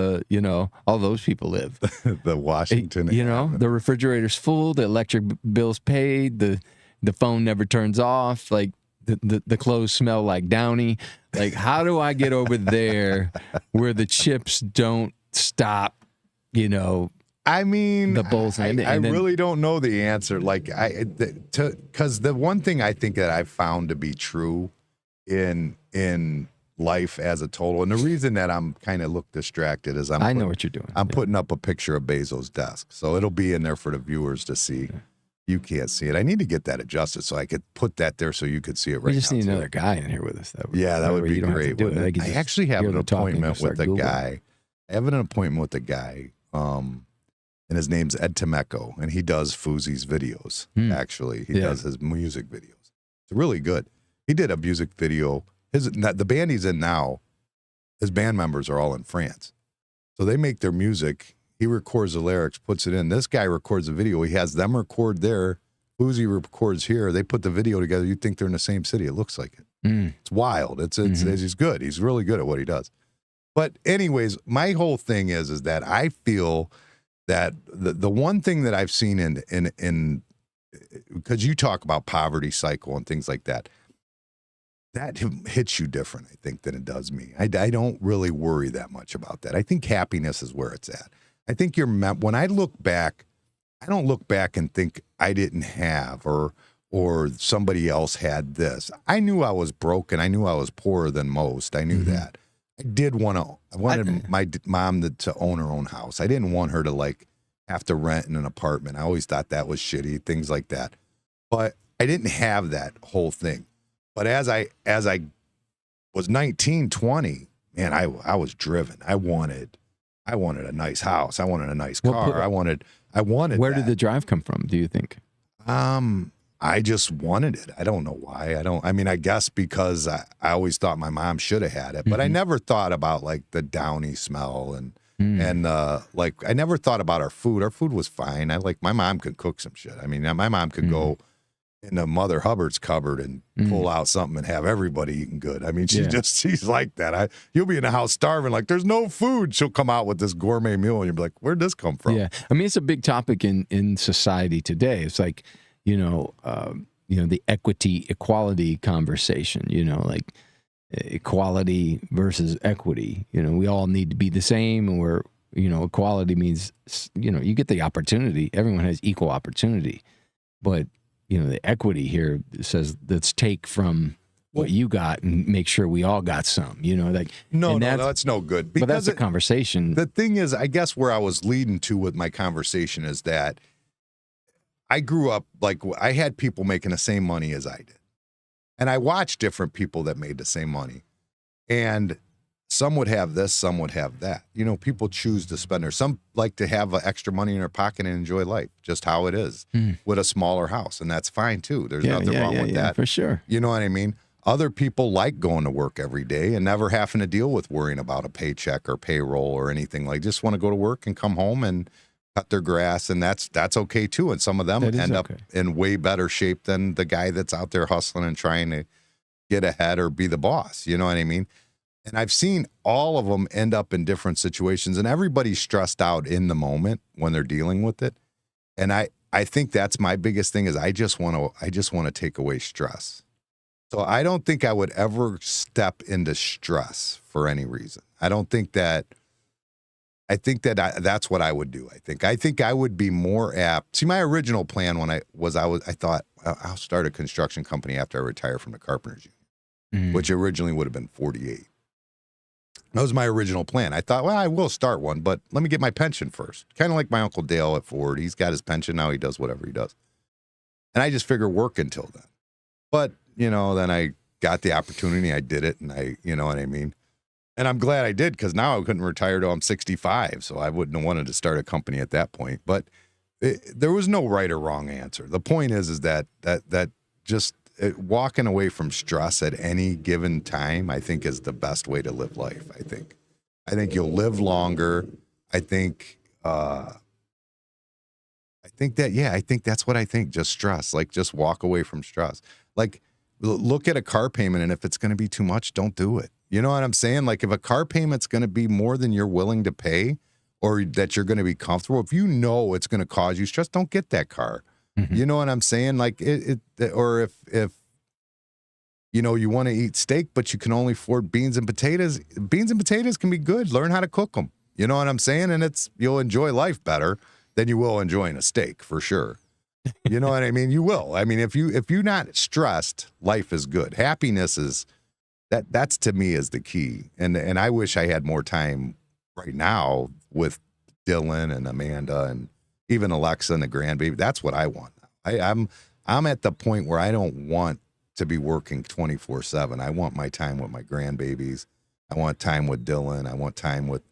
those people live? The Washington Avenue. The refrigerator's full, the electric bill's paid, the phone never turns off. Like, the clothes smell like Downy. Like, how do I get over there where the chips don't stop, I mean, the bowls? I really don't know the answer. Like, because the one thing I think that I've found to be true in life as a total, and the reason that I'm kind of look distracted is I know what you're doing. I'm putting up a picture of Bezos' desk, so it'll be in there for the viewers to see. Yeah. You can't see it. I need to get that adjusted so I could put that there so you could see it right now. We just need another guy in here with us. That would be great. I actually have an appointment with a guy. I have an appointment with a guy, and his name's Ed Temeko, and he does Fuzi's videos, actually. He does his music videos. It's really good. He did a music video. The band he's in now, his band members are all in France. So they make their music. He records the lyrics, puts it in. This guy records the video. He has them record there. Uzi records here. They put the video together. You think they're in the same city. It looks like it. It's wild. He's good. He's really good at what he does. But anyways, my whole thing is that I feel that the one thing that I've seen in because you talk about poverty cycle and things like that, that hits you different, I think, than it does me. I don't really worry that much about that. I think happiness is where it's at. I think when I look back, I don't look back and think I didn't have or somebody else had this. I knew I was broken. I knew I was poorer than most. I knew that. I wanted my mom to own her own house. I didn't want her to like have to rent in an apartment. I always thought that was shitty, things like that. But I didn't have that whole thing. But as I was 19, 20, man, I was driven. I wanted a nice house. I wanted a nice car. I wanted. Where did the drive come from, do you think? I just wanted it. I don't know why. I mean, I guess because I always thought my mom should have had it, but I never thought about like the Downy smell and like I never thought about our food. Our food was fine. My mom could cook some shit. I mean, my mom could go into Mother Hubbard's cupboard and pull out something and have everybody eating good. I mean, she's like that. You'll be in the house starving, like there's no food. She'll come out with this gourmet meal and you'll be like, where'd this come from? Yeah. I mean, it's a big topic in society today. It's like, the equality conversation, like equality versus equity. We all need to be the same, and equality means, you get the opportunity. Everyone has equal opportunity. But, the equity here says, let's take from what you got and make sure we all got some, No, that's no good. But that's a conversation. The thing is, I guess where I was leading to with my conversation is that I grew up, I had people making the same money as I did. And I watched different people that made the same money. And some would have this, some would have that. People choose to spend some like to have extra money in their pocket and enjoy life, just how it is, with a smaller house. And that's fine, too. There's nothing wrong with that. For sure. You know what I mean? Other people like going to work every day and never having to deal with worrying about a paycheck or payroll or anything. Just want to go to work and come home and cut their grass, and that's okay, too. And some of them end up in way better shape than the guy that's out there hustling and trying to get ahead or be the boss. You know what I mean? And I've seen all of them end up in different situations, and everybody's stressed out in the moment when they're dealing with it. And I think that's my biggest thing is I just want to take away stress. So I don't think I would ever step into stress for any reason. I think that that's what I would do. I think I would be more apt. See, my original plan when I thought I'll start a construction company after I retire from the Carpenters Union, which originally would have been 48. That was my original plan. I thought, well, I will start one, but let me get my pension first. Kind of like my Uncle Dale at Ford. He's got his pension now. He does whatever he does. And I just figure work until then. But, then I got the opportunity. I did it, and you know what I mean? And I'm glad I did, because now I couldn't retire till I'm 65, so I wouldn't have wanted to start a company at that point. But there was no right or wrong answer. The point is that just walking away from stress at any given time, I think, is the best way to live life. I think you'll live longer. I think that's what I think. Just stress, just walk away from stress. Look at a car payment, and if it's going to be too much, don't do it. You know what I'm saying? If a car payment's going to be more than you're willing to pay, or that you're going to be comfortable, if you know it's going to cause you stress, don't get that car. Mm-hmm. You know what I'm saying? Or if you want to eat steak, but you can only afford beans and potatoes can be good. Learn how to cook them. You know what I'm saying? And you'll enjoy life better than you will enjoying a steak, for sure. You know what I mean? You will. I mean, if you're not stressed, life is good. Happiness is that's to me is the key. And I wish I had more time right now with Dylan and Amanda and even Alexa and the grandbaby. That's what I want. I'm at the point where I don't want to be working 24/7. I want my time with my grandbabies. I want time with Dylan. I want time with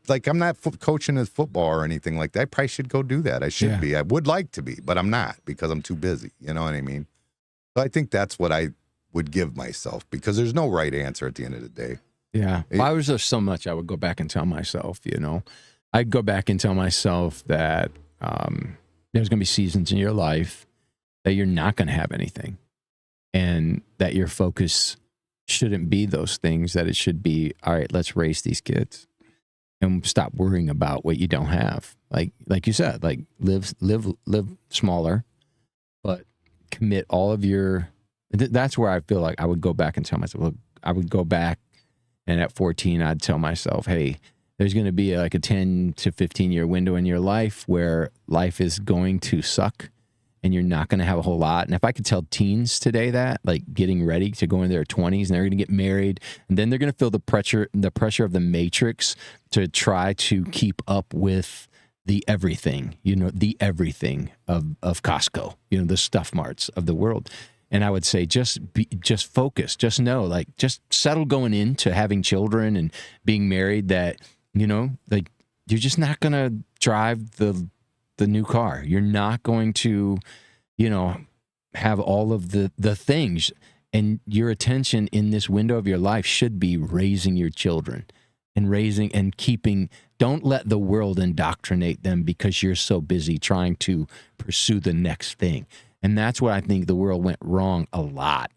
I'm not coaching his football or anything like that. I probably should go do that. I should be. I would like to be, but I'm not because I'm too busy. You know what I mean? So I think that's what I would give myself, because there's no right answer at the end of the day. Yeah. I was just so much I would go back and tell myself, I'd go back and tell myself that there's going to be seasons in your life that you're not going to have anything, and that your focus shouldn't be those things, that it should be, all right, let's raise these kids. And stop worrying about what you don't have. Like you said, live smaller, but commit all of your. That's where I feel like I would go back and tell myself. Look, I would go back, and at 14, I'd tell myself, hey, there's going to be a 10 to 15 year window in your life where life is going to suck, and you're not going to have a whole lot. And if I could tell teens today that, getting ready to go into their 20s, and they're going to get married, and then they're going to feel the pressure of the matrix to try to keep up with the everything, the everything of Costco, the stuff marts of the world. And I would say, just focus, just know, just settle going into having children and being married, that, you're just not going to drive the new car. You're not going to, have all of the things, and your attention in this window of your life should be raising your children and keeping. Don't let the world indoctrinate them because you're so busy trying to pursue the next thing. And that's what I think the world went wrong a lot,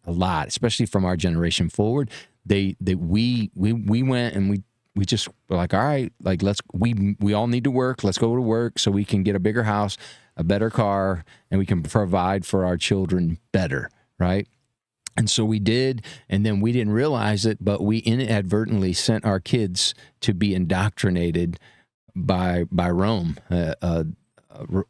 especially from our generation forward. We went and we just were like, all right, we all need to work. Let's go to work so we can get a bigger house, a better car, and we can provide for our children better, right? And so we did, and then we didn't realize it, but we inadvertently sent our kids to be indoctrinated by Rome.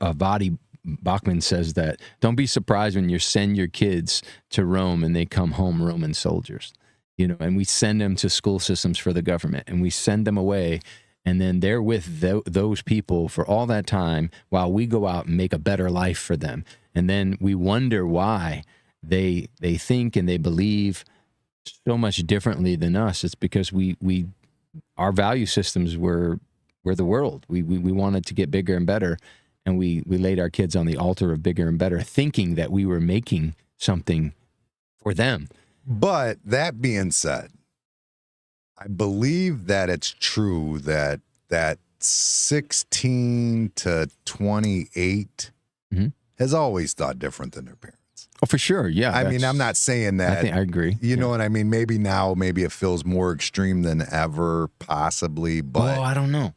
Vadi Bachman says that don't be surprised when you send your kids to Rome and they come home Roman soldiers. And we send them to school systems for the government, and we send them away, and then they're with those people for all that time while we go out and make a better life for them. And then we wonder why they think and they believe so much differently than us. It's because our value systems were the world. We wanted to get bigger and better, and we laid our kids on the altar of bigger and better, thinking that we were making something for them. But that being said, I believe that it's true that 16 to 28 has always thought different than their parents. Oh, for sure. Yeah. I mean, I'm not saying that. I agree. You know what I mean? Maybe now, maybe it feels more extreme than ever, possibly. But I don't know.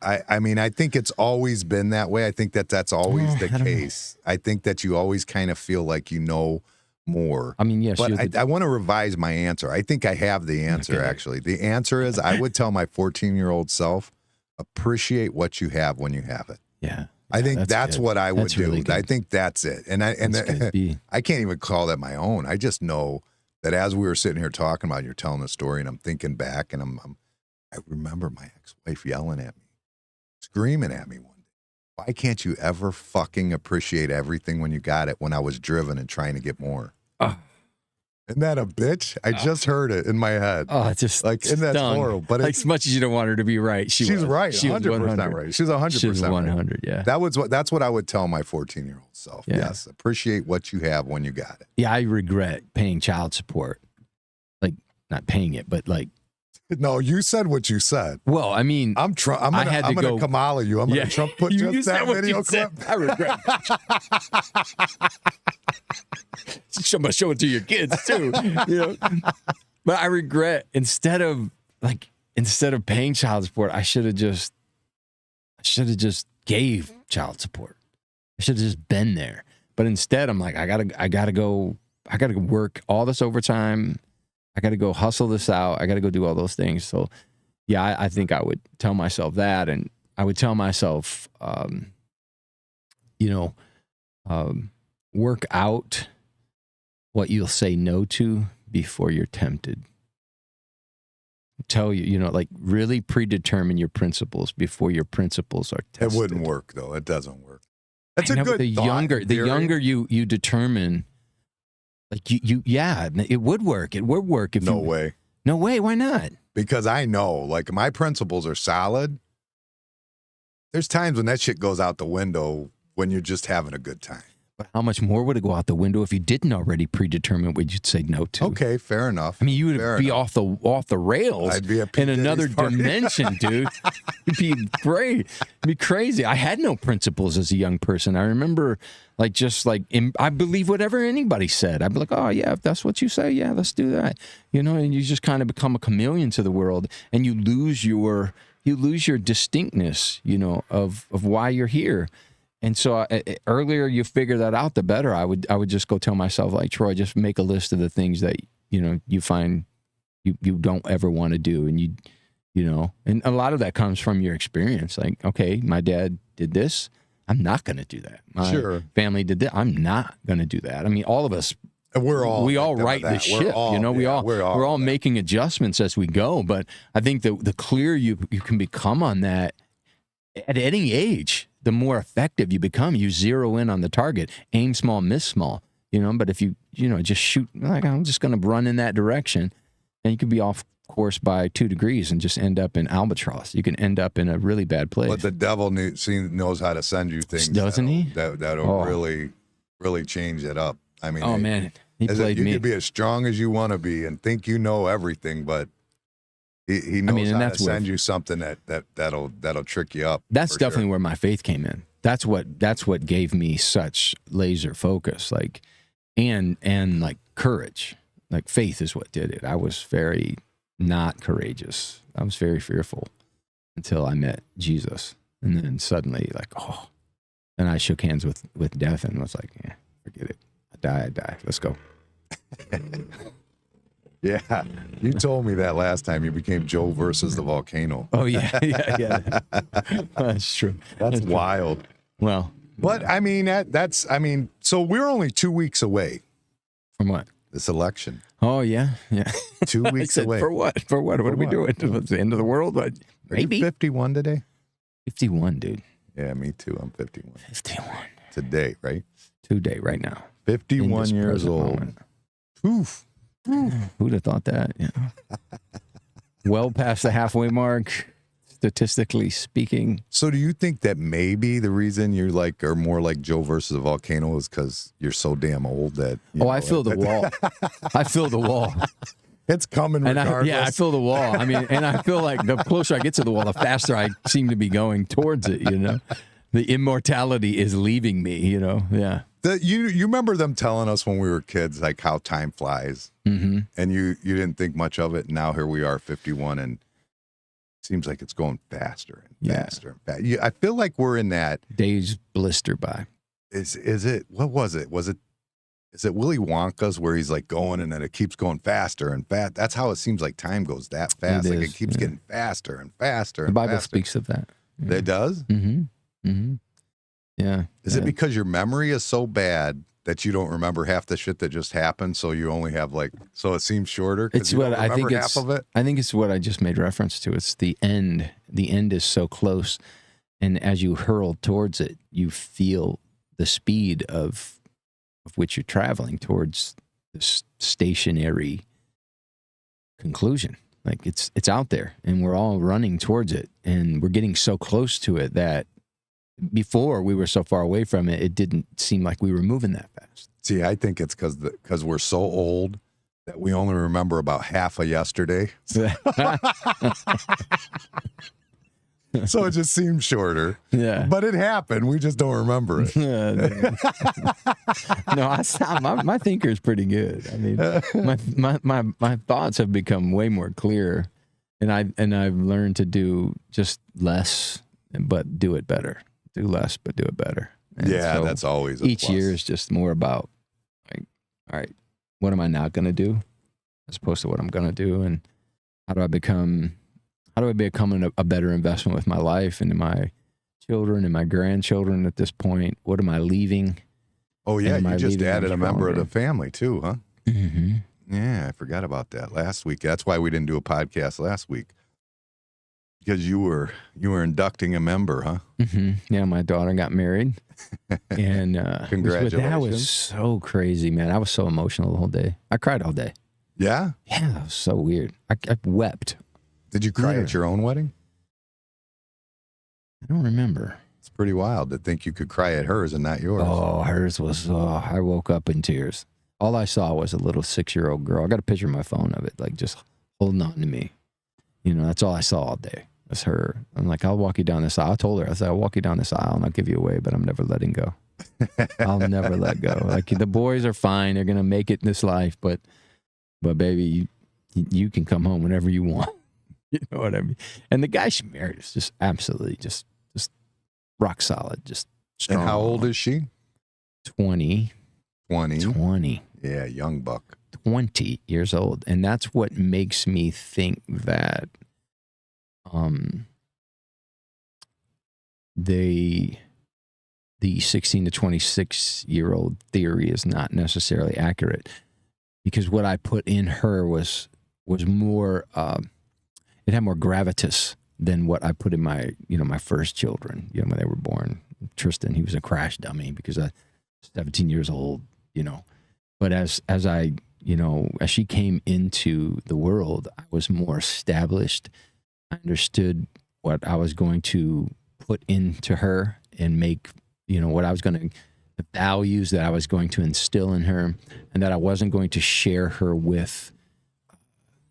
I mean, I think it's always been that way. I think that's always the case. I think that you always kind of feel like you know more. I mean, yes. But I want to revise my answer. I think I have the answer, actually. The answer is I would tell my 14-year-old self, appreciate what you have when you have it. Yeah. I think that's what I would do. Really, I think that's it. And I can't even call that my own. I just know that as we were sitting here talking about it, you're telling the story, and I'm thinking back, and I remember my ex-wife yelling at me, screaming at me one day. Why can't you ever fucking appreciate everything when you got it, when I was driven and trying to get more? Isn't that a bitch? I just heard it in my head. Oh, it's just like, isn't that horrible? But like, as much as you don't want her to be right, she's right. She's 100% right. She's 100%. She's 100. Yeah. That's what I would tell my 14-year-old self. Yeah. Yes, appreciate what you have when you got it. Yeah, I regret paying child support. Like, not paying it, but like. No, you said what you said. Well, I mean, I'm gonna Kamala you. I'm gonna Trump put just that video clip. I regret. I'm gonna show it to your kids too. But I regret instead of paying child support, I should have just gave child support. I should have just been there. But instead, I'm like, I gotta go work all this overtime. I got to go hustle this out. I got to go do all those things. So, yeah, I think I would tell myself that. And I would tell myself, work out what you'll say no to before you're tempted. Tell you, like really predetermine your principles before your principles are tested. It wouldn't work, though. It doesn't work. That's a good thought. The younger you determine. Like it would work. It would work if No way. Why not? Because I know, like, my principles are solid. There's times when that shit goes out the window when you're just having a good time. But how much more would it go out the window if you didn't already predetermine what you'd say no to? Okay, fair enough. I mean, you would be off the rails. I'd be in another dimension, dude. It'd be great. It'd be crazy. I had no principles as a young person. I remember, I believe whatever anybody said. I'd be like, oh yeah, if that's what you say, yeah, let's do that. And you just kind of become a chameleon to the world, and you lose your distinctness, of why you're here. And so earlier you figure that out, the better. I would just go tell myself, like, Troy, just make a list of the things that, you find you don't ever want to do. And and a lot of that comes from your experience. Like, okay, my dad did this. I'm not going to do that. My family did that. I'm not going to do that. I mean, all of us, we all right the ship. We're all making adjustments as we go. But I think the clearer you can become on that at any age, the more effective you become. You zero in on the target, aim small, miss small, but if you just shoot, like, I'm just going to run in that direction, and you could be off course by 2 degrees and just end up in albatross. You can end up in a really bad place. But the devil knows how to send you things, doesn't he? That'll really, really change it up. I mean, man, he played me. You could be as strong as you want to be and think you know everything, but he knows how to send you something that'll trick you up. That's definitely where my faith came in. That's what gave me such laser focus, like, and like courage. Like, faith is what did it. I was very not courageous. I was very fearful until I met Jesus, and then suddenly, like, and I shook hands with death and was like, yeah, forget it. I die. Let's go. Yeah, you told me that last time. You became Joe versus the volcano. Oh yeah. That's true. That's wild. True. Well, but I mean, so we're only 2 weeks away from what? This election. Oh yeah. 2 weeks away. For what? What are we doing? It's the end of the world? But maybe 51 today. 51, dude. Yeah, me too. I'm 51. 51 today, right? Today, right now. 51 years old. Moment. Oof. Who'd have thought that? Yeah. Well past the halfway mark, statistically speaking. So do you think that maybe the reason you're are more like Joe versus a volcano is because you're so damn old that... I feel the wall. I feel the wall. It's coming regardless. I feel the wall. I mean, and I feel like the closer I get to the wall, the faster I seem to be going towards it, The immortality is leaving me, Yeah. You remember them telling us when we were kids, like how time flies, and you didn't think much of it. And now here we are, 51, and it seems like it's going faster and faster and faster. I feel like we're in that days blister by. Is it? What was it? Is it Willy Wonka's where he's like going and then it keeps going faster and fast? That's how it seems like time goes that fast. It keeps getting faster and faster. The Bible speaks of that. Yeah. It does. Yeah. Is it because your memory is so bad that you don't remember half the shit that just happened, so you only have so it seems shorter? It's what I think half of it. I think it's what I just made reference to. It's the end. The end is so close, and as you hurl towards it, you feel the speed of which you're traveling towards this stationary conclusion. Like it's out there, and we're all running towards it, and we're getting so close to it that. Before we were so far away from it, it didn't seem like we were moving that fast. See, I think it's because we're so old that we only remember about half of yesterday. So it just seems shorter. Yeah. But it happened. We just don't remember it. No, my thinker's pretty good. I mean, my thoughts have become way more clear, and I've learned to do just less, but do it better. Do less, but do it better. And so that's always a each plus. year is just more about all right, what am I not going to do as opposed to what I'm going to do, and how do I become a better investment with my life and my children and my grandchildren at this point? What am I leaving? Oh yeah, you just added a member of the family too, huh? Mm-hmm. Yeah, I forgot about that last week. That's why we didn't do a podcast last week. Because you were inducting a member, huh? Mm-hmm. Yeah, my daughter got married, and congratulations. That was so crazy, man. I was so emotional the whole day. I cried all day. Yeah, that was so weird. I wept. Did you cry at your own wedding? I don't remember. It's pretty wild to think you could cry at hers and not yours. Oh, hers was. I woke up in tears. All I saw was a little 6-year-old girl. I got a picture on my phone of it, like just holding on to me. That's all I saw all day. Was her. I'm like, I'll walk you down this aisle. I told her, I said, I'll walk you down this aisle and I'll give you away, but I'm never letting go. I'll never let go. Like the boys are fine. They're going to make it in this life, but baby, you can come home whenever you want. You know what I mean? And the guy she married is just absolutely just rock solid, just strong. And how old is she? 20. 20. Yeah, young buck. 20 years old. And that's what makes me think that the 16 to 26-year-old theory is not necessarily accurate, because what I put in her was more it had more gravitas than what I put in my my first children when they were born. Tristan, he was a crash dummy because I was 17 years old, but as I as she came into the world, I was more established. I understood what I was going to put into her and make, what I was going to, the values that I was going to instill in her, and that I wasn't going to share her with,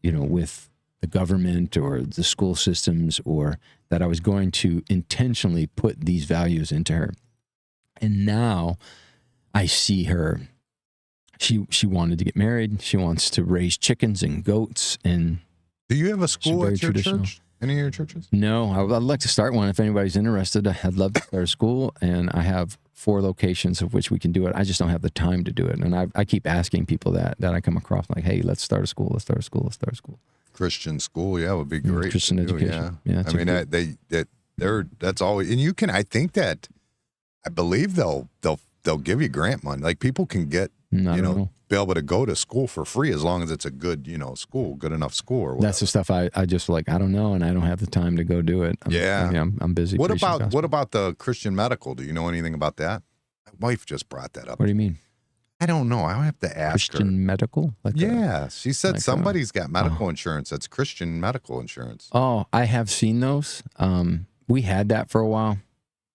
with the government or the school systems, or that I was going to intentionally put these values into her. And now I see her, she wanted to get married. She wants to raise chickens and goats. And do you have a school at your church? Any of your churches? No, I'd like to start one if anybody's interested. I'd love to start a school, and I have 4 locations of which we can do it. I just don't have the time to do it, and I keep asking people that I come across, like, hey, let's start a school. Let's start a school. Let's start a school. Christian school, yeah, would be great. Christian education, yeah. I mean, that's always, and you can. I think that I believe they'll give you grant money. Like people can get be able to go to school for free as long as it's a good school, good enough school. Or whatever. That's the stuff I just like. I don't know, and I don't have the time to go do it. I'm busy. What about the Christian medical? Do you know anything about that? My wife just brought that up. What do you mean? I don't know. I have to ask Christian medical? She said somebody's got medical insurance. That's Christian medical insurance. Oh, I have seen those. We had that for a while.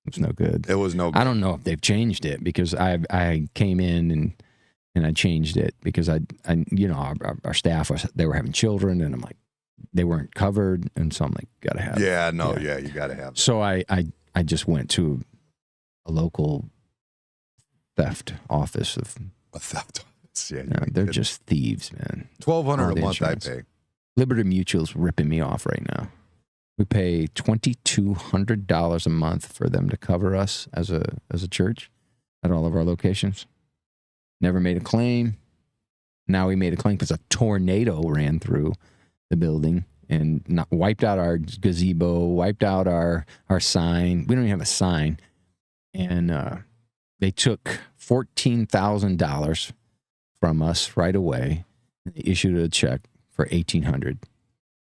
It was no good. It was no good. I don't know if they've changed it because I came in and I changed it because our staff they were having children and I'm like, they weren't covered. And so I'm like, gotta have it. You gotta have it. So I just went to a local theft office of a theft office. Yeah, they're just thieves, man. $1,200 a month I pay. Liberty Mutual's ripping me off right now. We pay $2,200 a month for them to cover us as a church at all of our locations. Never made a claim. Now we made a claim because a tornado ran through the building and wiped out our gazebo, wiped out our sign. We don't even have a sign. And they took $14,000 from us right away. They issued a check for $1,800.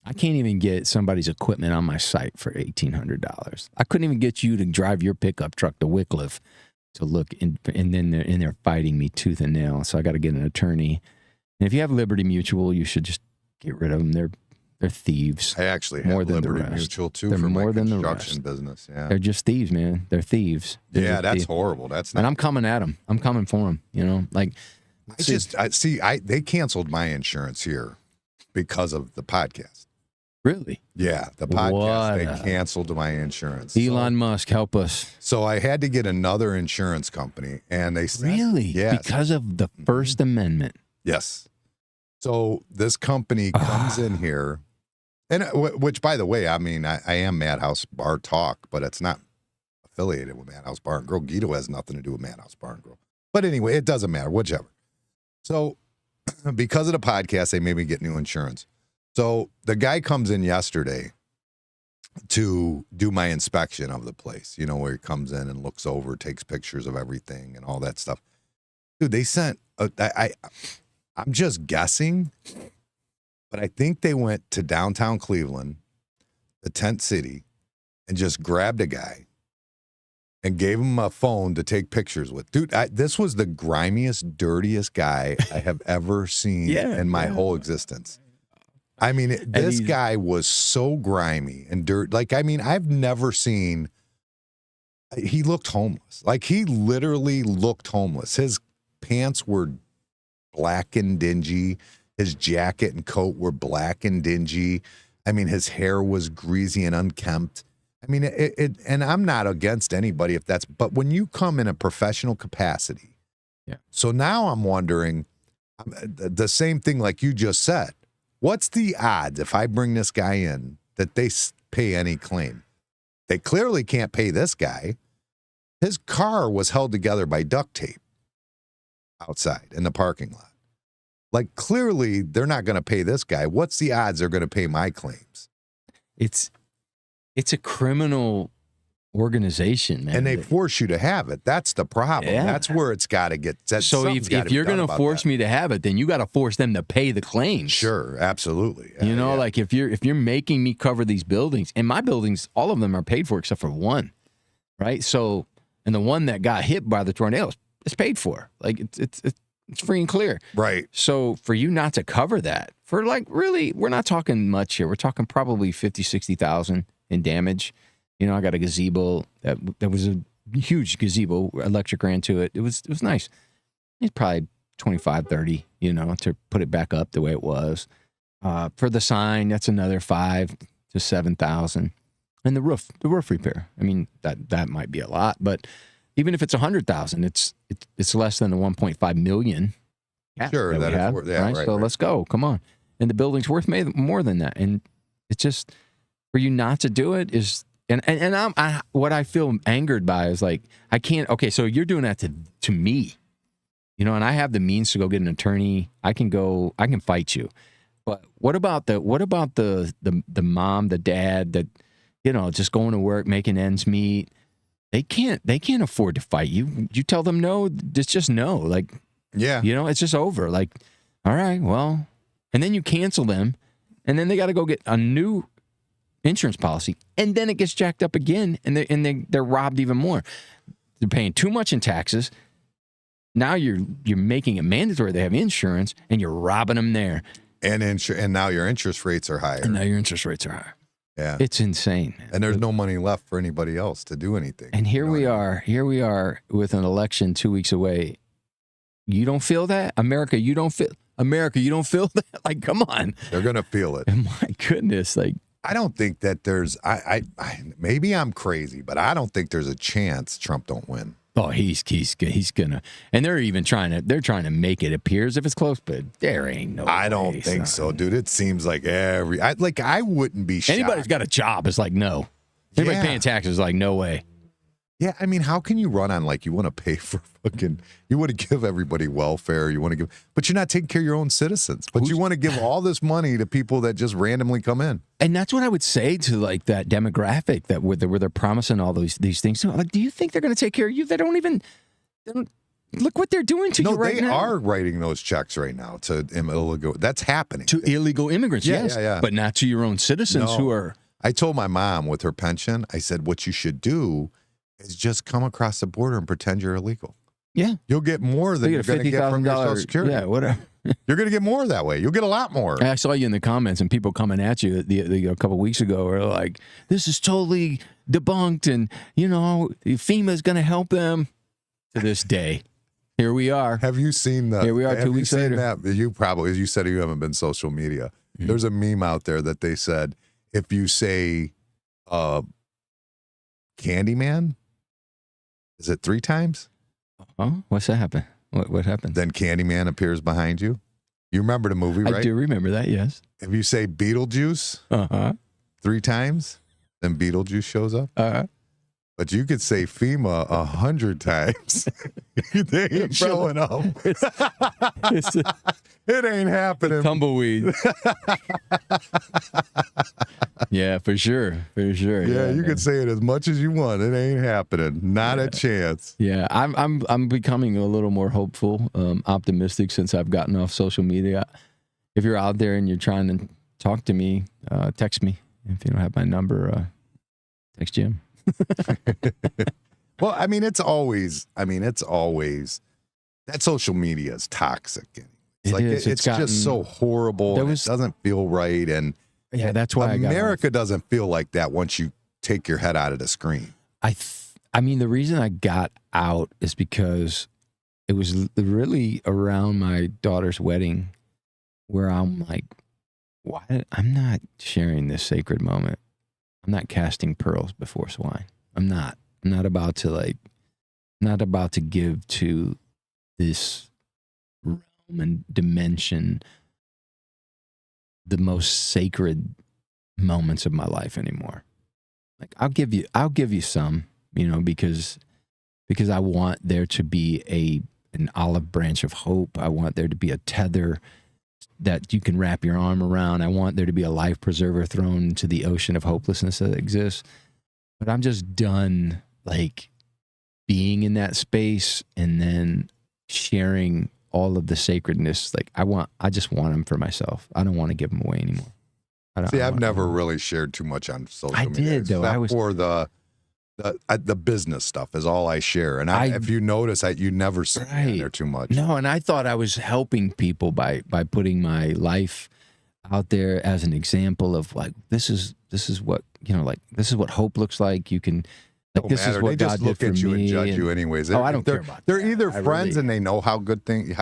I can't even get somebody's equipment on my site for $1,800. I couldn't even get you to drive your pickup truck to Wycliffe to look, and then they're fighting me tooth and nail. So I got to get an attorney. And if you have Liberty Mutual, you should just get rid of them. They're thieves. I actually have more than Liberty Mutual too for my construction business. Yeah, they're just thieves, man. They're thieves. That's horrible. That's not. And I'm coming at them. I'm coming for them. They canceled my insurance here because of the podcast. Really? Yeah, the podcast. They canceled my insurance. Elon Musk, help us. So I had to get another insurance company, and they said, really? Yes. Because of the First Amendment. Yes. So this company comes in here, and which, by the way, I mean, I am Madhouse Bar Talk, but it's not affiliated with Madhouse Bar and Grill. Guido has nothing to do with Madhouse Bar and Grill. But anyway, it doesn't matter, whichever. So because of the podcast, they made me get new insurance. So the guy comes in yesterday to do my inspection of the place, where he comes in and looks over, takes pictures of everything and all that stuff. Dude, they sent, I'm just guessing, but I think they went to downtown Cleveland, the tent city, and just grabbed a guy and gave him a phone to take pictures with. Dude, this was the grimiest, dirtiest guy I have ever seen in my whole existence. I mean, this guy was so grimy and dirt. Like, I mean, I've never seen, he looked homeless. Like, he literally looked homeless. His pants were black and dingy. His jacket and coat were black and dingy. I mean, his hair was greasy and unkempt. I mean, and I'm not against anybody but when you come in a professional capacity. Yeah. So now I'm wondering the same thing like you just said. What's the odds if I bring this guy in that they pay any claim? They clearly can't pay this guy. His car was held together by duct tape outside in the parking lot. Like, clearly, they're not going to pay this guy. What's the odds they're going to pay my claims? It's a criminal organization, man. And they force you to have it. That's the problem. Yeah. That's where it's got to get. So if you're going to force me to have it, then you got to force them to pay the claims. Sure, absolutely. Like if you're making me cover these buildings, and my buildings, all of them are paid for except for one, right? So, and the one that got hit by the tornado is paid for. Like it's free and clear, right? So for you not to cover that, for like really, we're not talking much here. We're talking probably 50, 60,000 in damage. I got a gazebo that was a huge gazebo. Electric ran to it. It was nice. It's probably 25, 30, to put it back up the way it was. For the sign, that's another 5,000 to 7,000. And the roof repair. I mean, that might be a lot, but even if it's 100,000, it's less than the 1.5 million. Sure, that we have, right? So let's go. Come on. And the building's worth more than that. And it's just, for you not to do it is, what I feel angered by is like, I can't, okay, so you're doing that to me, you know, and I have the means to go get an attorney. I can fight you. But what about the mom, the dad that, you know, just going to work, making ends meet? They can't afford to fight you. You tell them no, it's just no. Like, yeah, you know, it's just over. Like, all right, well, and then you cancel them, and then they got to go get a new insurance policy, and then it gets jacked up again, and they're robbed even more. They're paying too much in taxes. Now you're making it mandatory they have insurance, and you're robbing them there. And now your interest rates are higher. Yeah. It's insane. And there's no money left for anybody else to do anything. And here we are with an election 2 weeks away. You don't feel that? America, you don't feel that? Like, come on. They're going to feel it. My goodness. Like, I don't think that there's, maybe I'm crazy, but I don't think there's a chance Trump don't win. Oh, he's gonna, and they're trying to make it appear as if it's close, but there ain't no. I don't think so, dude. It seems like I wouldn't be shocked. Anybody's got a job is like no. Anybody paying taxes is like no way. Yeah, I mean, how can you run on like you want to pay for you want to give everybody welfare, but you're not taking care of your own citizens. But you want to give all this money to people that just randomly come in. And that's what I would say to like that demographic that where they're promising all these things. Like, do you think they're going to take care of you? They don't look what they're doing to you right now. No, they are writing those checks right now to illegal. That's happening to illegal immigrants. Yes, but not to your own citizens who are. I told my mom with her pension, I said, what you should do is just come across the border and pretend you're illegal. Yeah. You'll get more than you're going to get from your Social Security. Yeah, whatever. You're going to get more that way. You'll get a lot more. I saw you in the comments and people coming at you a couple of weeks ago were like, this is totally debunked and, you know, FEMA's going to help them. To this day, here we are. Have you seen that? Here we are 2 weeks later. That? You said you haven't been social media. Mm-hmm. There's a meme out there that they said, if you say Candyman, is it 3 times? Oh, what's that happen? What happened? Then Candyman appears behind you. You remember the movie, right? I do remember that, yes. If you say Beetlejuice 3 times, then Beetlejuice shows up. But you could say FEMA 100 times. They ain't showing up. It ain't happening. Tumbleweed. Yeah, for sure. Yeah, you can say it as much as you want. It ain't happening. Not a chance. Yeah, I'm becoming a little more hopeful, optimistic since I've gotten off social media. If you're out there and you're trying to talk to me, text me. If you don't have my number, text Jim. Well, it's always that social media is toxic. It's just so horrible. It doesn't feel right, and yeah, that's why America doesn't feel like that once you take your head out of the screen. The reason I got out is because it was really around my daughter's wedding where I'm like, why? I'm not sharing this sacred moment. I'm not casting pearls before swine. I'm not about to give to this realm and dimension the most sacred moments of my life anymore. Like I'll give you some, because I want there to be an olive branch of hope. I want there to be a tether that you can wrap your arm around. I want there to be a life preserver thrown into the ocean of hopelessness that exists. But I'm just done like being in that space and then sharing all of the sacredness. Like I just want them for myself. I don't want to give them away anymore. I've never really shared too much on social media. I did though. For the business stuff is all I share. And if you notice, you never see me there too much. No, and I thought I was helping people by putting my life out there as an example of like this is what this is what hope looks like. You can this is what God did for me. They just look at you and judge you anyways. I don't care about that. They're either friends and they know how good things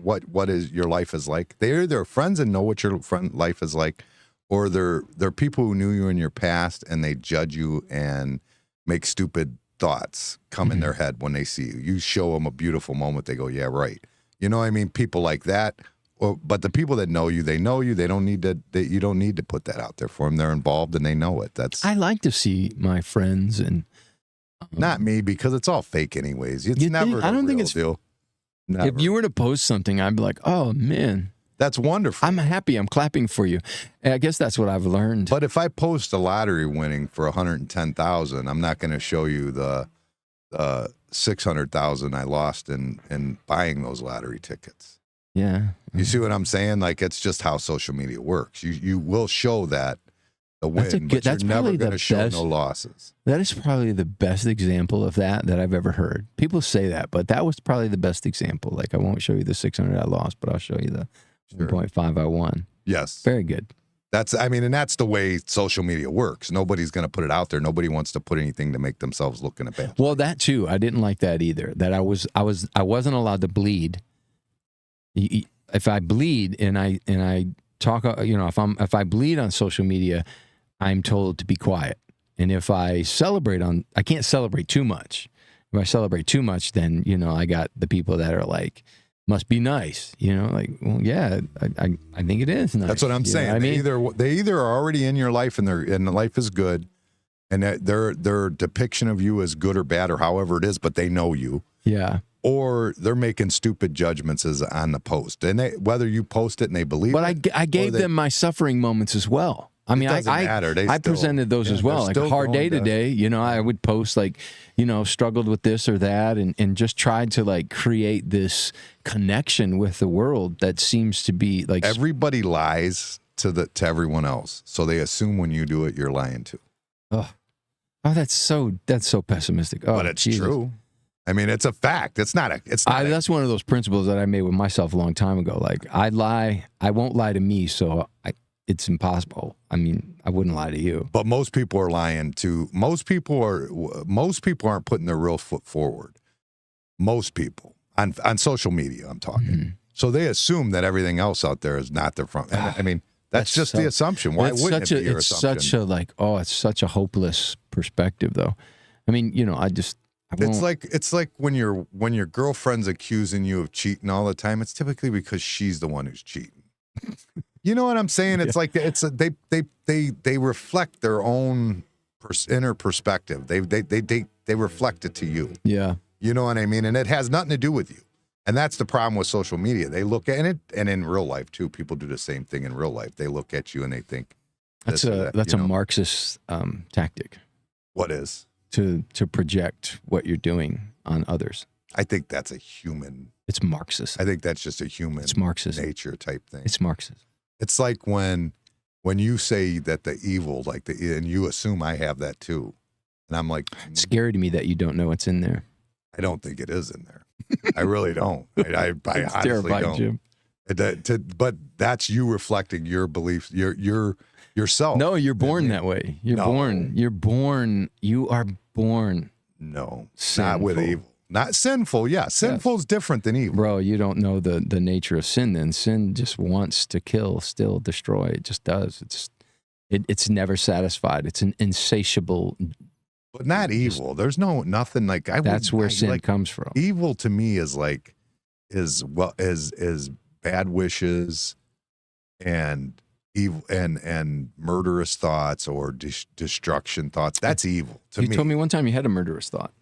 what is your life is like. They're either friends and know what your life is like, or they're people who knew you in your past and they judge you and make stupid thoughts come in their head when they see you. You show them a beautiful moment, they go, yeah, right. You know what I mean? People like that, but the people that know you, they know you. They don't need to. You don't need to put that out there for them. They're involved and they know it. I like to see my friends and not me, because it's all fake anyways. It's never. I don't think it's deal. Never. If you were to post something, I'd be like, oh man, that's wonderful. I'm happy. I'm clapping for you. I guess that's what I've learned. But if I post a lottery winning for 110,000, I'm not going to show you the 600,000 I lost in buying those lottery tickets. Yeah. You see what I'm saying? Like, it's just how social media works. You will show that the win, but you're never going to show no losses. That is probably the best example of that I've ever heard. People say that, but that was probably the best example. Like, I won't show you the 600 I lost, but I'll show you the 1.5 I won. Yes. Very good. And that's the way social media works. Nobody's going to put it out there. Nobody wants to put anything to make themselves look in a bad. Well, that too. I didn't like that either. That I wasn't allowed to bleed. If I bleed and I talk, if I bleed on social media, I'm told to be quiet. And if I I can't celebrate too much. If I celebrate too much, then, I got the people that are like, must be nice, like, well, yeah, I think it is nice. That's what I'm saying. They either are already in your life and the life is good, and their depiction of you is good or bad or however it is, but they know you. Yeah. Or they're making stupid judgments on the post, and whether you post it and they believe but it. But I gave them my suffering moments as well. I mean, I presented those as well. Like a hard day today, I would post like, struggled with this or that, and just tried to like create this connection with the world that seems to be like everybody lies to everyone else, so they assume when you do it, you're lying too. Oh, that's so pessimistic. Oh, but it's true. I mean, it's a fact. That's one of those principles that I made with myself a long time ago. Like, I won't lie to me, so it's impossible. I mean, I wouldn't lie to you. But most people are lying too. Most people aren't putting their real foot forward. Most people on social media, I'm talking. Mm-hmm. So they assume that everything else out there is not their front. I mean, that's just the assumption. Why wouldn't it be your assumption? It's such a hopeless perspective, though. I mean, it's like when your girlfriend's accusing you of cheating all the time. It's typically because she's the one who's cheating. You know what I'm saying? It's like they reflect their own inner perspective. They reflect it to you. Yeah. You know what I mean? And it has nothing to do with you. And that's the problem with social media. They look at it, and in real life too. People do the same thing in real life. They look at you and they think that's a Marxist tactic. What is? To project what you're doing on others. I think that's a human. It's Marxist. I think that's just a human. It's Marxist nature type thing. It's Marxist. It's like when you say that the evil, and you assume I have that too, and I'm like, it's scary to me that you don't know what's in there. I don't think it is in there. I really don't. I honestly don't. Jim. But that's you reflecting your beliefs, yourself. No, you're born that way. You are born. No, sinful. Not with evil. Not sinful. Yeah, sinful is different than evil. Bro, you don't know the nature of sin. Then sin just wants to kill, steal, destroy. It just does. It's never satisfied. It's an insatiable. But not evil. There's nothing like that's where sin comes from. Evil to me is bad wishes, and evil and murderous thoughts or destruction thoughts. That's evil to me. You told me one time you had a murderous thought.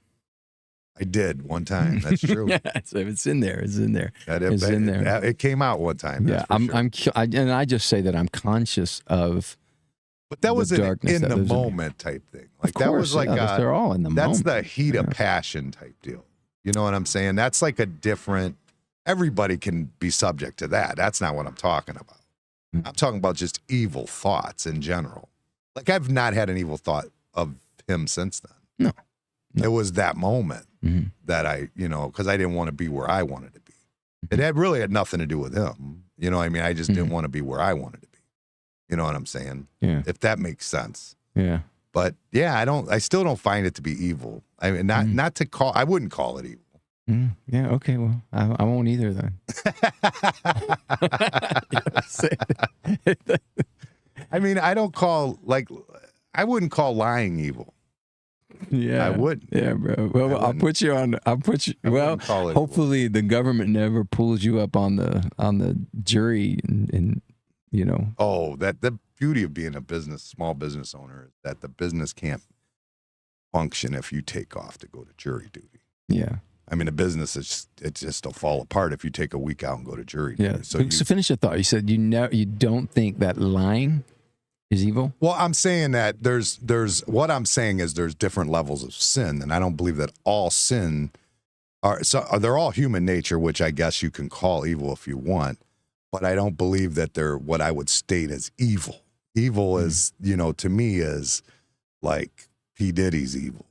I did one time. That's true. Yeah, so it's in there. It's in there. It's in there. It came out one time. Yeah, and I just say that I'm conscious of. But that was in the moment type thing. Like that was like they're all in the moment. That's the heat of passion type deal. You know what I'm saying? That's like a different. Everybody can be subject to that. That's not what I'm talking about. Mm-hmm. I'm talking about just evil thoughts in general. Like I've not had an evil thought of him since then. No. It was that moment that I, because I didn't want to be where I wanted to be. It really had nothing to do with him. You know what I mean? I just didn't want to be where I wanted to be. You know what I'm saying? Yeah. If that makes sense. Yeah. But yeah, I still don't find it to be evil. I mean, not to call, I wouldn't call it evil. Yeah. Okay. Well, I won't either then. I mean, I wouldn't call lying evil. Yeah, I wouldn't. Yeah, bro. Well, I'll put you on. Well, hopefully the government never pulls you up on the jury, and you know. Oh, the beauty of being a small business owner is that the business can't function if you take off to go to jury duty. Yeah. I mean, the business it's just will fall apart if you take a week out and go to jury duty. Yeah. So finish the thought. You said you don't think that lying is evil? Well, I'm saying that there's what I'm saying is there's different levels of sin, and I don't believe that all sin they're all human nature, which I guess you can call evil if you want, but I don't believe that they're what I would state as evil. Evil is, to me is like P. Diddy's evil.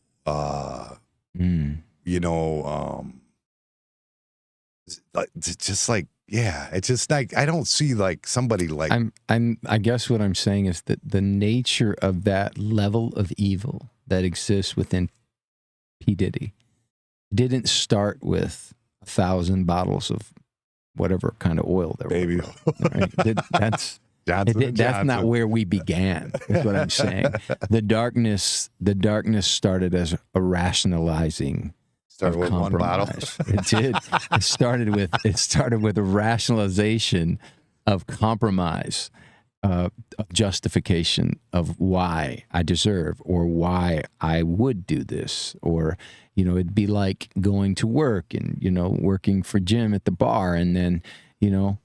It's just like, yeah, it's just like, I don't see like somebody like. I guess what I'm saying is that the nature of that level of evil that exists within P. Diddy didn't start with 1,000 bottles of whatever kind of oil there baby were. Right? That's not where we began. Is what I'm saying. The darkness started as a rationalizing. Started with one bottle. It did. It started with a rationalization of compromise, of justification of why I deserve or why I would do this, or it'd be like going to work and working for Jim at the bar, and then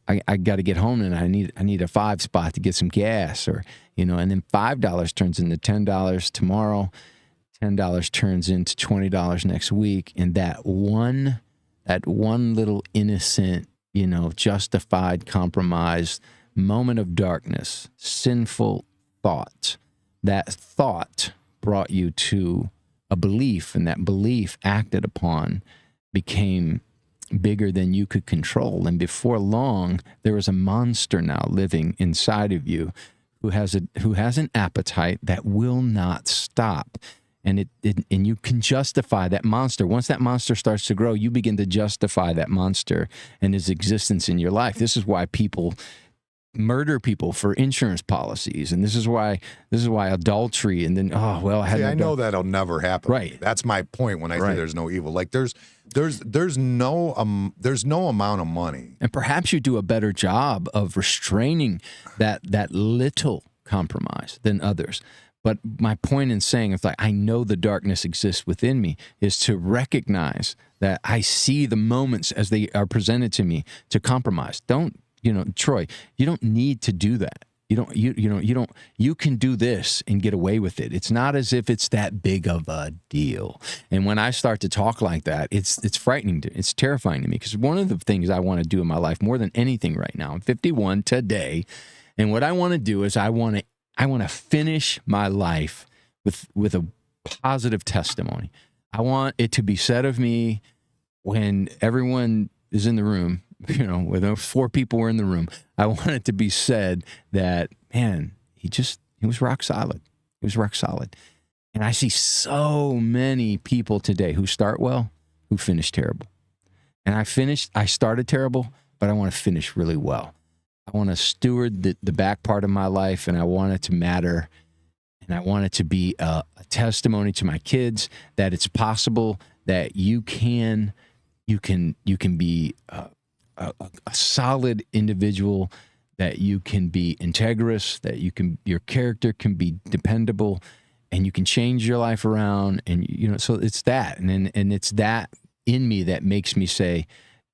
I got to get home and I need a 5 spot to get some gas, or and then $5 turns into $10 tomorrow. $10 turns into $20 next week, and that one little innocent, justified compromise moment of darkness, sinful thought, that thought brought you to a belief, and that belief acted upon became bigger than you could control. And before long, there is a monster now living inside of you who has an appetite that will not stop. And and you can justify that monster. Once that monster starts to grow, you begin to justify that monster and his existence in your life. This is why people murder people for insurance policies, and this is why adultery, and then I know that'll never happen. Right. That's my point when I say there's no evil. Like there's no amount of money. And perhaps you do a better job of restraining that little compromise than others. But my point in saying, it's like, I know the darkness exists within me, is to recognize that I see the moments as they are presented to me to compromise. Troy, you don't need to do that. You can do this and get away with it. It's not as if it's that big of a deal. And when I start to talk like that, it's frightening. It's terrifying to me, because one of the things I want to do in my life more than anything right now, I'm 51 today, and what I want to do is I want to finish my life with a positive testimony. I want it to be said of me when everyone is in the room, when 4 people were in the room, I want it to be said that, man, he was rock solid. He was rock solid. And I see so many people today who start well, who finish terrible. And I started terrible, but I want to finish really well. I want to steward the back part of my life, and I want it to matter, and I want it to be a testimony to my kids that it's possible that you can be a solid individual, that you can be integrous, that your character can be dependable, and you can change your life around, and so it's that, and it's that in me that makes me say,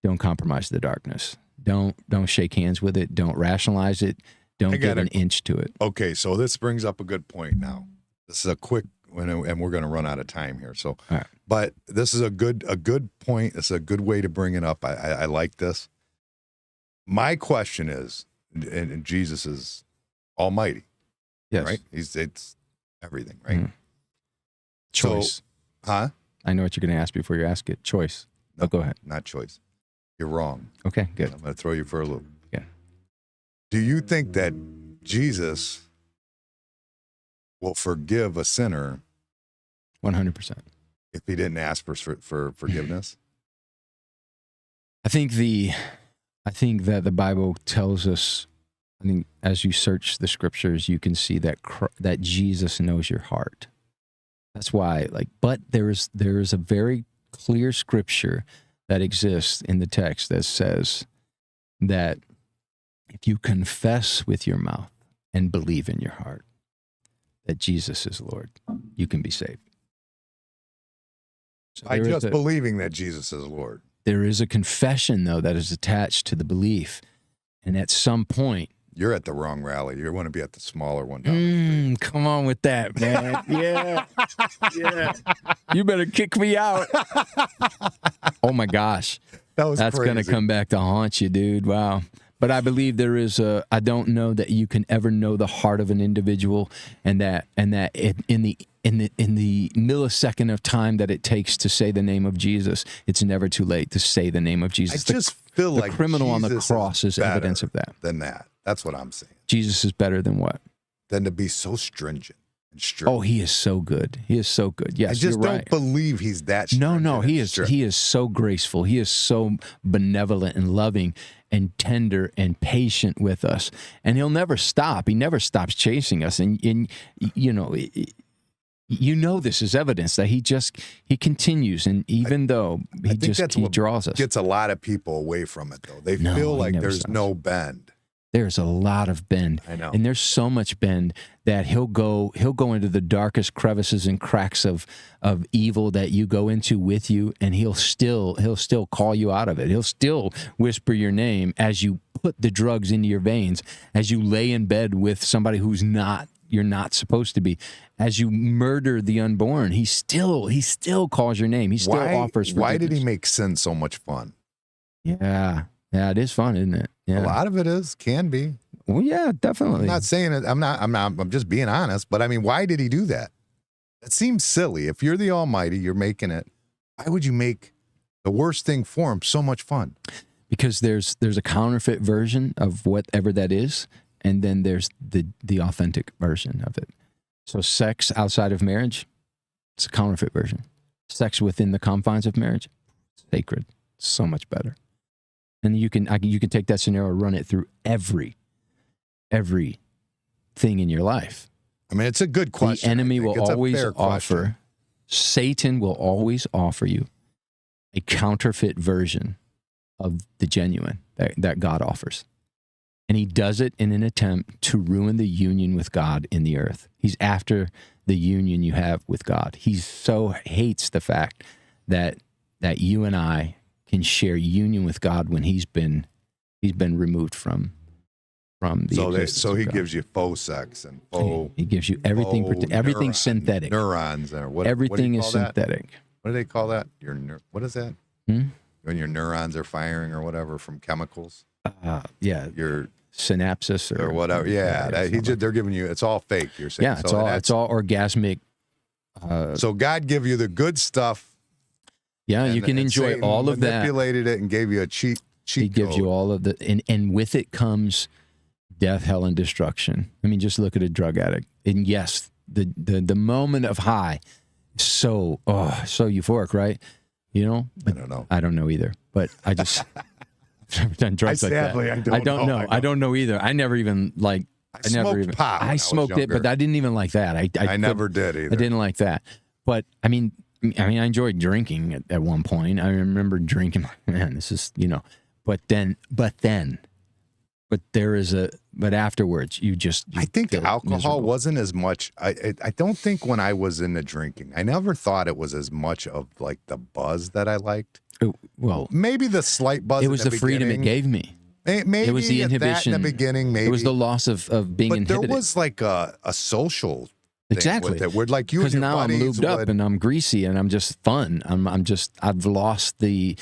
don't compromise the darkness. Don't shake hands with it. Don't rationalize it. Don't give an inch to it. Okay, so this brings up a good point now. This is a quick, and we're going to run out of time here. So, all right. But this is a good point. It's a good way to bring it up. I like this. My question is, and Jesus is almighty. Yes. Right? It's everything, right? Mm-hmm. Choice. So, I know what you're going to ask before you ask it. Choice. No, go ahead. Not choice. You're wrong. Okay, good. I'm going to throw you for a loop. Yeah. Do you think that Jesus will forgive a sinner 100%. if he didn't ask for forgiveness? I think that the Bible tells us, I think as you search the scriptures, you can see that Jesus knows your heart. That's why, but there is a very clear scripture that exists in the text that says that if you confess with your mouth and believe in your heart that Jesus is Lord, you can be saved. So by just believing that Jesus is Lord. There is a confession, though, that is attached to the belief. And at some point... You're at the wrong rally. You want to be at the smaller one down the street. Come on with that, man. Yeah. Yeah. You better kick me out. Oh, my gosh. That's going to come back to haunt you, dude. Wow. But I believe there is I don't know that you can ever know the heart of an individual, and that in the millisecond of time that it takes to say the name of Jesus, it's never too late to say the name of Jesus. I just feel like the criminal on the cross is evidence of that. Than that. That's what I'm saying. Jesus is better than what? Than to be so stringent and strict. Oh, he is so good. He is so good. Yes, I just don't believe he's that stringent. No, he is so graceful. He is so benevolent and loving and tender and patient with us. And he'll never stop. He never stops chasing us. And this is evidence that he continues. And even though he draws us. Gets a lot of people away from it, though. They feel like there's no bend. There's a lot of bend. I know. And there's so much bend that he'll go into the darkest crevices and cracks of evil that you go into with you, and he'll still call you out of it. He'll still whisper your name as you put the drugs into your veins, as you lay in bed with somebody you're not supposed to be, as you murder the unborn. He still calls your name. He still offers forgiveness. Why did he make sin so much fun? Yeah, it is fun, isn't it? Yeah. A lot of it can be. Well, yeah, definitely. I'm not saying it. I'm just being honest. But I mean, why did he do that? It seems silly. If you're the Almighty, you're making it. Why would you make the worst thing for him so much fun? Because there's a counterfeit version of whatever that is, and then there's the authentic version of it. So sex outside of marriage, it's a counterfeit version. Sex within the confines of marriage, sacred. So much better. And you can take that scenario and run it through every thing in your life. I mean, it's a good question. The enemy will always offer, Satan will always offer you a counterfeit version of the genuine that God offers. And he does it in an attempt to ruin the union with God in the earth. He's after the union you have with God. He so hates the fact that you and I can share union with God when he's been removed from the existence so he of God. gives you faux sex and faux. He gives you everything synthetic. Neurons or what? Everything is synthetic. What do they call that? What is that? When your neurons are firing or whatever from chemicals. Yeah. Your synapses or whatever. Yeah, they're giving you. It's all fake. You're saying. Yeah, it's all orgasmic. So God give you the good stuff. Yeah, you can enjoy Satan all of that. Manipulated it and gave you a cheat. He gives you all of the, and with it comes death, hell, and destruction. I mean, just look at a drug addict. And yes, the moment of high, so euphoric, right? You know, I don't know. I don't know either. But I just I've never done drugs like that. I don't know. I don't know either. I never even like. I smoked pot. I smoked it, but I didn't even like that. I never did either. I didn't like that. But I mean, I enjoyed drinking at one point. I remember drinking. Man, this is But afterwards, I think alcohol miserable. Wasn't as much. I don't think when I was into drinking, I never thought it was as much of like the buzz that I liked. Well, maybe the slight buzz. It was the freedom it gave me. Maybe it was the inhibition in the beginning. Maybe it was the loss of being inhibited. But there was like a social. Exactly. With it. We're like you and your now buddies I'm lubed up and I'm greasy and I'm just fun. I've lost the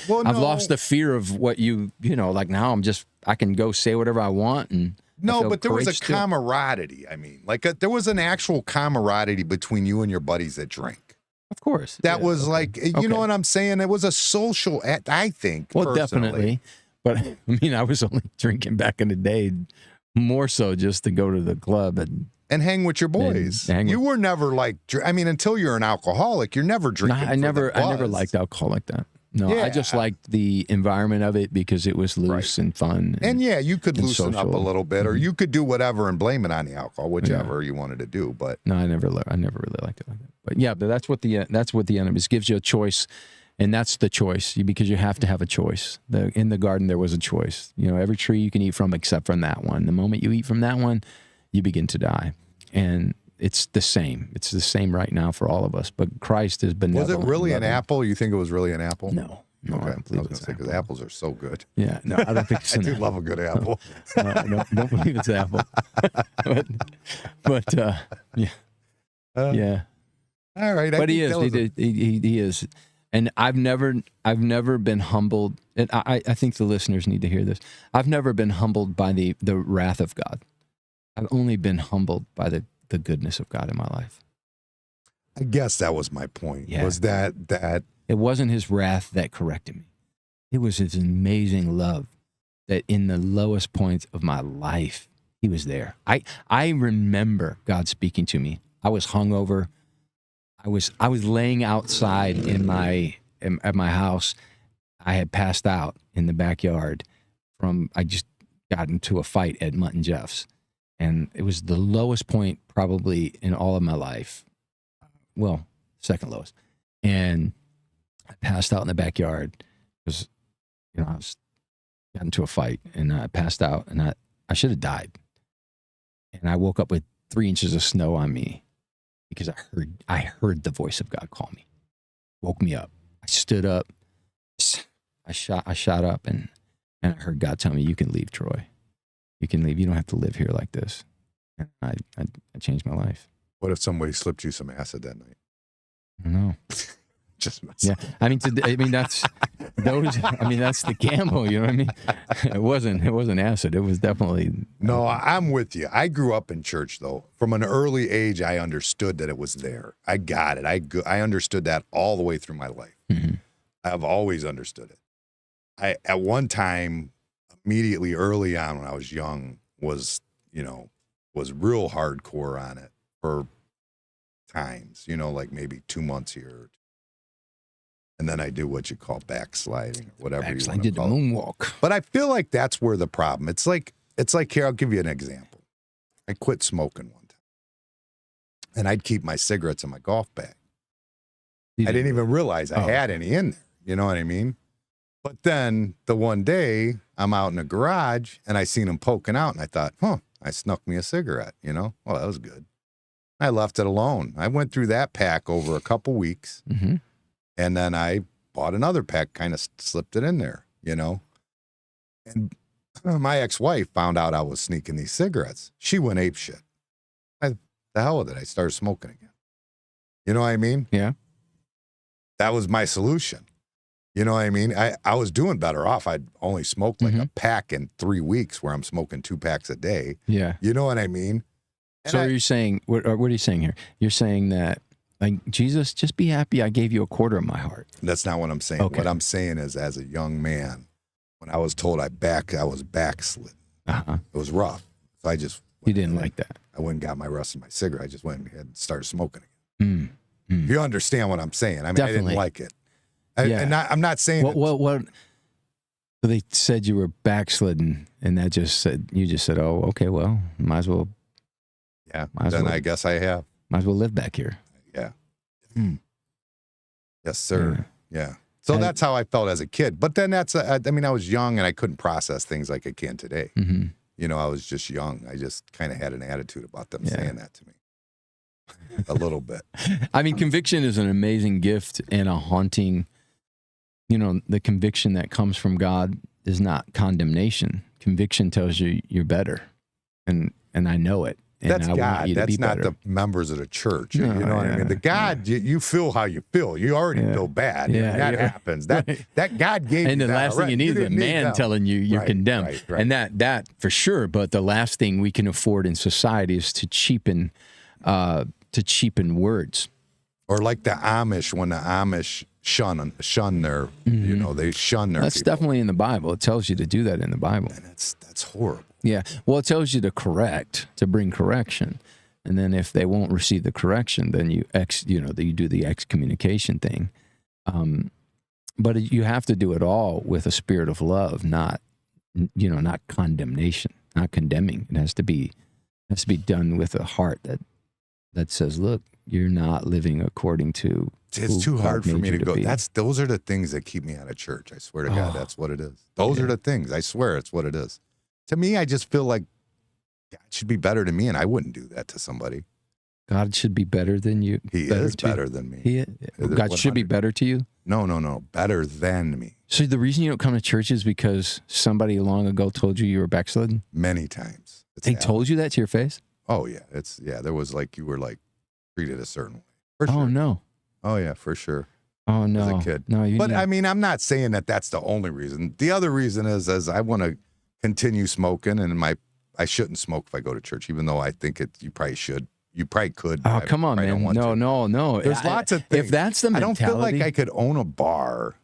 fear of what like now I can go say whatever I want and but there was a camaraderie. I mean, like there was an actual camaraderie between you and your buddies that drank. Of course. That was like, you know what I'm saying? It was a social act, I think. Well, personally. Definitely. But I mean, I was only drinking back in the day, more so just to go to the club and hang with your boys. You were never like, I mean, until you're an alcoholic, you're never drinking. I never liked alcohol like that. No, I just liked the environment of it because it was loose and fun. And you could loosen up a little bit, or Mm-hmm. you could do whatever and blame it on the alcohol, whichever you wanted to do. But no, I never really liked it like that. But yeah, but that's what the enemy gives you a choice, and that's the choice because you have to have a choice. In the garden there was a choice. Every tree you can eat from except from that one. The moment you eat from that one, you begin to die, and it's the same. It's the same right now for all of us. But Christ has been. Was it really an apple? You think it was really an apple? No, okay. I don't believe it's an apple. Because apples are so good. Yeah, no, I don't think it's an I do apple. love a good apple. No, don't believe it's an apple. but yeah. All right, but he is. He is. And I've never been humbled. And I think the listeners need to hear this. I've never been humbled by the wrath of God. I've only been humbled by the goodness of God in my life. I guess that was my point. Yeah. Was that it wasn't his wrath that corrected me. It was his amazing love that in the lowest points of my life, he was there. I remember God speaking to me. I was hungover. I was laying outside at my house. I had passed out in the backyard I just got into a fight at Mutt and Jeff's. And it was the lowest point probably in all of my life. Well, second lowest. And I passed out in the backyard because, I got into a fight and I passed out and I should have died. And I woke up with 3 inches of snow on me because I heard the voice of God call me. Woke me up. I stood up. I shot up and I heard God tell me, "You can leave, Troy. You can leave. You don't have to live here like this." And I changed my life. What if somebody slipped you some acid that night? I don't know. Just yeah. That's the gamble. You know what I mean? It wasn't acid. It was definitely. No, I'm with you. I grew up in church though. From an early age, I understood that it was there. I got it. I understood that all the way through my life. Mm-hmm. I've always understood it. At one time, immediately early on when I was young, was real hardcore on it for times, like maybe 2 months here. And then I do what you call backsliding or whatever you want to call it. Did the moonwalk. But I feel like that's where the problem. It's like here, I'll give you an example. I quit smoking one time. And I'd keep my cigarettes in my golf bag. I didn't even realize I had any in there. You know what I mean? But then the one day I'm out in the garage and I seen them poking out and I thought, I snuck me a cigarette, Well, that was good. I left it alone. I went through that pack over a couple weeks. Mm-hmm. And then I bought another pack, kind of slipped it in there, And my ex-wife found out I was sneaking these cigarettes. She went apeshit. The hell with it. I started smoking again. You know what I mean? Yeah. That was my solution. You know what I mean? I was doing better off. I'd only smoked like a pack in 3 weeks where I'm smoking 2 packs a day. Yeah. You know what I mean? So are you saying, what are you saying here? You're saying that, like, Jesus, just be happy I gave you a quarter of my heart. That's not what I'm saying. Okay. What I'm saying is, as a young man, when I was told I was backslid. Uh-huh. It was rough. So I just... You didn't like that. I went and got my rest of my cigarette. I just went ahead and started smoking again. If you understand what I'm saying. I mean, Definitely. I didn't like it. Yeah. I'm not saying... What they said you were backslidden, and you just said, oh, okay, well, might as well... Yeah, then I guess I have. Might as well live back here. Yeah. Yes, sir. Yeah. So that's how I felt as a kid. But then I was young and I couldn't process things like I can today. Mm-hmm. I was just young. I just kind of had an attitude about them saying that to me. A little bit. I mean, conviction is an amazing gift and a haunting, the conviction that comes from God is not condemnation. Conviction tells you you're better. And I know it. And that's I God. Want you to that's be not better. the members of the church. You know what I mean? The God, you feel how you feel. You already feel bad. That happens. That God gave you. And the last thing you need is a man telling you you're condemned. Right. And that for sure. But the last thing we can afford in society is to cheapen words. Or like the Amish, when the Amish shun their, they shun their. That's people. definitely in the Bible. It tells you to do that in the Bible. And that's horrible. Yeah. Well, it tells you to bring correction. And then if they won't receive the correction, then you do the excommunication thing. But you have to do it all with a spirit of love, not condemnation, not condemning. It has to be done with a heart that says, look, you're not living according to. It's too hard for me to go. Those are the things that keep me out of church. I swear to God, that's what it is. Those are the things. I swear it's what it is. To me, I just feel like God should be better than me, and I wouldn't do that to somebody. God should be better than you. He is better than me. God should be better to you? No. Better than me. So the reason you don't come to church is because somebody long ago told you were backslidden? Many times. They told you that to your face? Oh, yeah. There was you were treated a certain way. For sure. Oh, no. Oh, yeah, for sure. Oh, no. As a kid. No, I mean, I'm not saying that that's the only reason. The other reason is I want to continue smoking, and I shouldn't smoke if I go to church, even though I think you probably should. You probably could. Oh, come on, man. No. There's lots of things. If that's the mentality. I don't feel like I could own a bar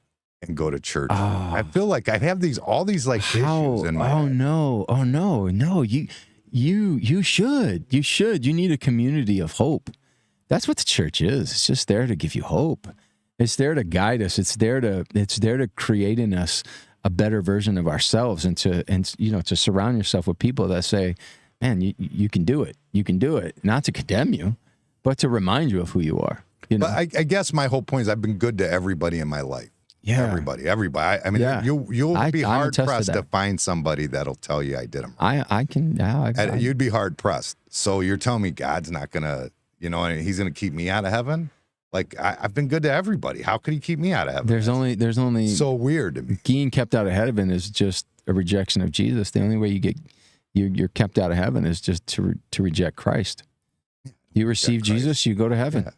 and go to church. I feel like I have all these issues in my head. No. You should. You need a community of hope. That's what the church is. It's just there to give you hope. It's there to guide us. It's there to create in us a better version of ourselves, and to surround yourself with people that say, man, you can do it. You can do it. Not to condemn you, but to remind you of who you are. But I guess my whole point is I've been good to everybody in my life. Yeah. Everybody. I mean, you'll be hard pressed to find somebody that'll tell you I did them wrong. You'd be hard pressed. So you're telling me God's not going to, he's going to keep me out of heaven? I've been good to everybody. How could he keep me out of heaven? There's only so weird to me. Being kept out of heaven is just a rejection of Jesus. The only way you're kept out of heaven is just to reject Christ. You receive Jesus, you go to heaven. Yeah.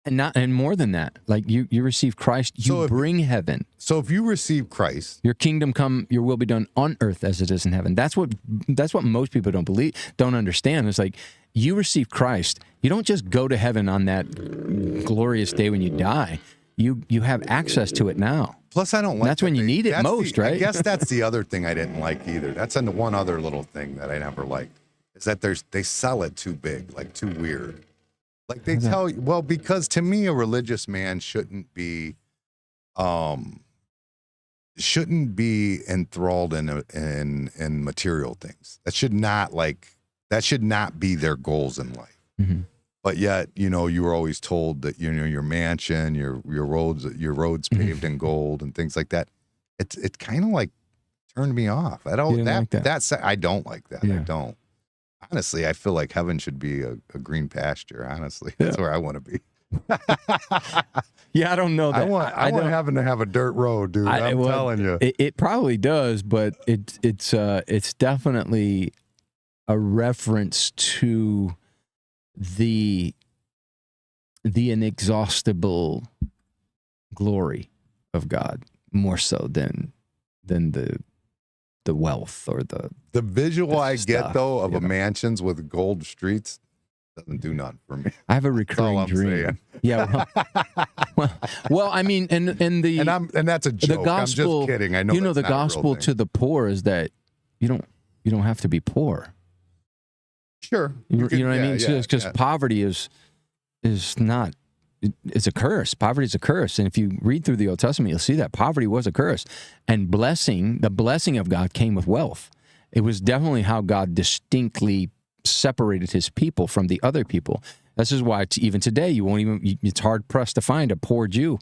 And more than that, you receive Christ, you bring heaven. So if you receive Christ, your kingdom come, your will be done on earth as it is in heaven. That's what most people don't understand. It's you receive Christ, you don't just go to heaven on that glorious day when you die. You have access to it now. Plus, I don't like that's when you need it most, right? I guess that's the other thing I didn't like either. That's one other little thing that I never liked, is that they sell it too big, too weird. They tell you, because to me, a religious man shouldn't be enthralled in material things. That should not be their goals in life. Mm-hmm. But yet, you were always told that your mansion, your roads paved in gold and things like that. It kind of turned me off. I don't like that. I don't like that. Yeah. I don't. Honestly, I feel like heaven should be a green pasture. Honestly, that's where I want to be. Yeah, I don't know that. I want heaven to have a dirt road, dude. I'm telling you, it probably does, but it's definitely a reference to the inexhaustible glory of God, more so than the wealth or the visual I get though of a mansions with gold streets doesn't do nothing for me. I have a recurring dream. Saying. Yeah. Well, I mean, and that's a joke. The gospel, I'm just kidding. I know. The gospel to the poor is that you don't have to be poor. Sure. You know what I mean? Because poverty is not. It's a curse. Poverty is a curse. And if you read through the Old Testament, you'll see that poverty was a curse. And the blessing of God came with wealth. It was definitely how God distinctly separated his people from the other people. This is why even today, it's hard pressed to find a poor Jew.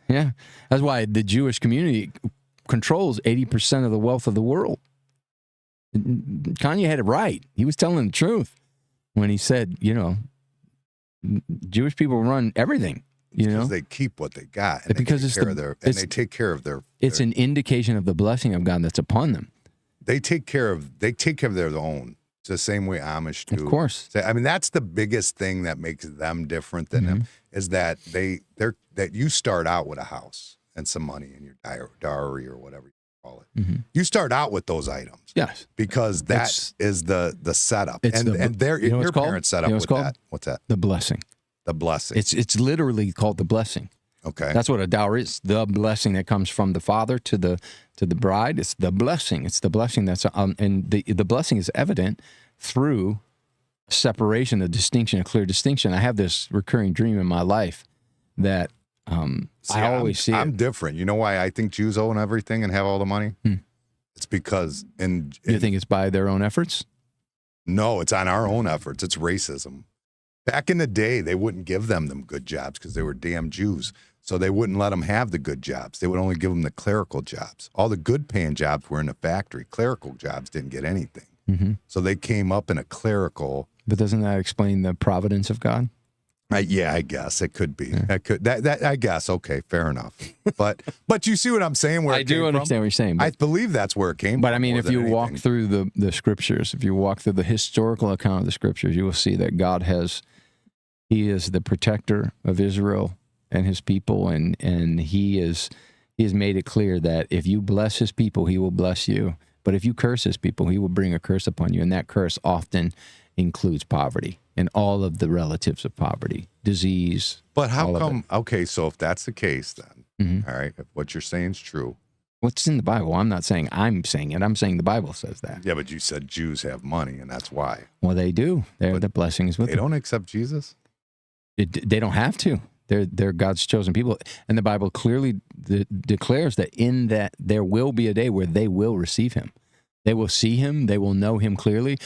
Yeah. That's why the Jewish community controls 80% of the wealth of the world. Kanye had it right. He was telling the truth when he said, Jewish people run everything, because they keep what they got, and because they take care of their. It's an indication of the blessing of God that's upon them. They take care of their own. It's the same way Amish do. Of course. I mean, that's the biggest thing that makes them different than them, is that that you start out with a house and some money in your dowry or whatever you call it. Mm-hmm. You start out with those items. Yes. Because that is the setup. Your parents set up with that. What's that? The blessing. The blessing. It's literally called the blessing. Okay. That's what a dowry is. The blessing that comes from the father to the bride. It's the blessing. It's the blessing that's and the blessing is evident through separation, a clear distinction. I have this recurring dream in my life that See, I always see I'm it. different. You know why I think Jews own everything and have all the money? It's because You think it's by their own efforts? No, it's on our own efforts. It's racism. Back in the day, they wouldn't give them good jobs because they were damn Jews. So they wouldn't let them have the good jobs. They would only give them the clerical jobs. All the good paying jobs were in the factory. Clerical jobs didn't get anything. So they came up in a clerical. But doesn't that explain the providence of God? Yeah, I guess it could be. That I guess. Okay, fair enough. But you see what I'm saying? Where I do understand what you're saying. I believe that's where it came from. But I mean, if you walk through the scriptures, if you walk through the historical account of the scriptures, you will see that God He is the protector of Israel and His people, and He has made it clear that if you bless His people, He will bless you. But if you curse His people, He will bring a curse upon you, and that curse often includes poverty and all of the relatives of poverty, disease. But how come? Okay, so if that's the case, then all right, if what you're saying is true. What's in the Bible? I'm not saying I'm saying it. I'm saying the Bible says that. Yeah, but you said Jews have money, and that's why. Well, they do. The blessing is with them. They don't accept Jesus? They don't have to. They're God's chosen people. And the Bible clearly declares that in that there will be a day where they will receive Him. They will see Him. They will know Him clearly.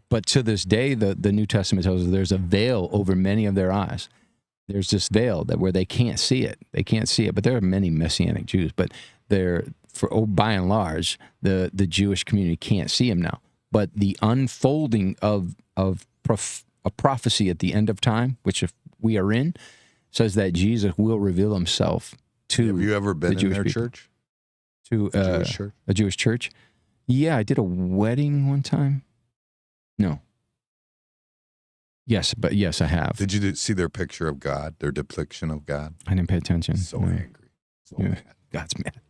But to this day, the New Testament tells us there's a veil over many of their eyes. There's this veil where they can't see it. They can't see it. But there are many Messianic Jews. But by and large, the Jewish community can't see Him now. But the unfolding of a prophecy at the end of time, which if we are in, says that Jesus will reveal Himself to. Have you ever been in their church? To a Jewish church? Yeah, I did a wedding one time. No. Yes, I have. Did you see their picture of God, their depiction of God? I didn't pay attention. So angry. So mad. God's mad.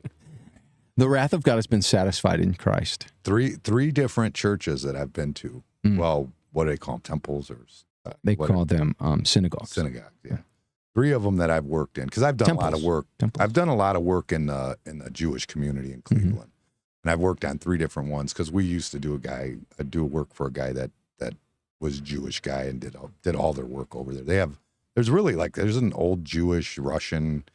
The wrath of God has been satisfied in Christ. Three different churches that I've been to. Well, what do they call them? Temples or they call them synagogues. Synagogues, yeah. 3 of them that I've worked in because I've done a lot of work. I've done a lot of work in the Jewish community in Cleveland, and I've worked on 3 different ones because we used to do work for a guy that was a Jewish guy and did all their work over there. There's an old Jewish Russian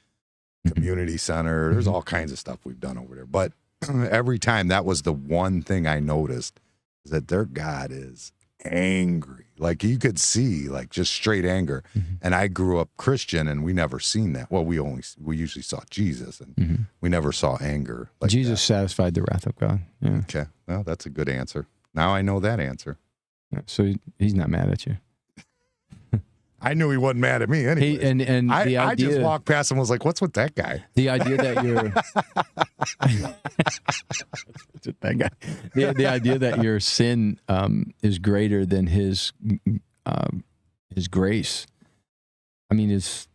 community center. There's all kinds of stuff we've done over there, but every time that was the one thing I noticed is that their God is angry. Like you could see like just straight anger. And I grew up Christian and we never seen that. Well, we usually saw Jesus and we never saw anger. Like Jesus satisfied the wrath of God. Yeah. Okay. Well, that's a good answer. Now I know that answer. Yeah, so He's not mad at you. I knew He wasn't mad at me anyway. I just walked past him and was like, what's with that guy? The idea that you're that guy. The idea that your sin is greater than His grace, I mean, is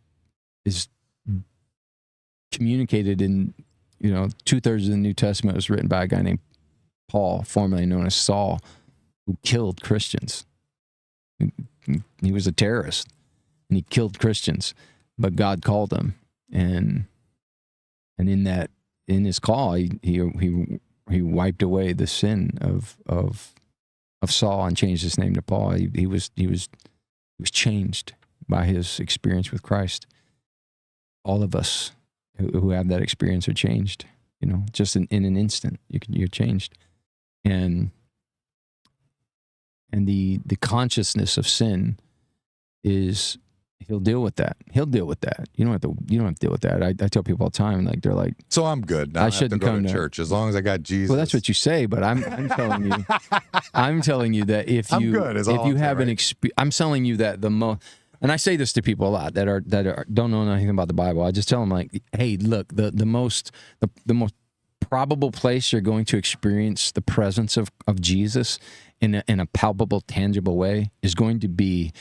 communicated in 2/3 of the New Testament was written by a guy named Paul, formerly known as Saul, who killed Christians. He was a terrorist, and he killed Christians, but God called him, and in his call, he wiped away the sin of Saul and changed his name to Paul. He was changed by his experience with Christ. All of us who have that experience are changed. Just in an instant, you're changed, and the consciousness of sin is He'll deal with that. He'll deal with that. You don't have to deal with that. I tell people all the time, like they're like, so I'm good. I shouldn't come to church as long as I got Jesus. Well, that's what you say, but I'm telling you, I'm telling you that if you have an experience, I'm telling you that the most. And I say this to people a lot that don't know anything about the Bible. I just tell them like, hey, look, the most probable place you're going to experience the presence of Jesus in a palpable, tangible way is going to be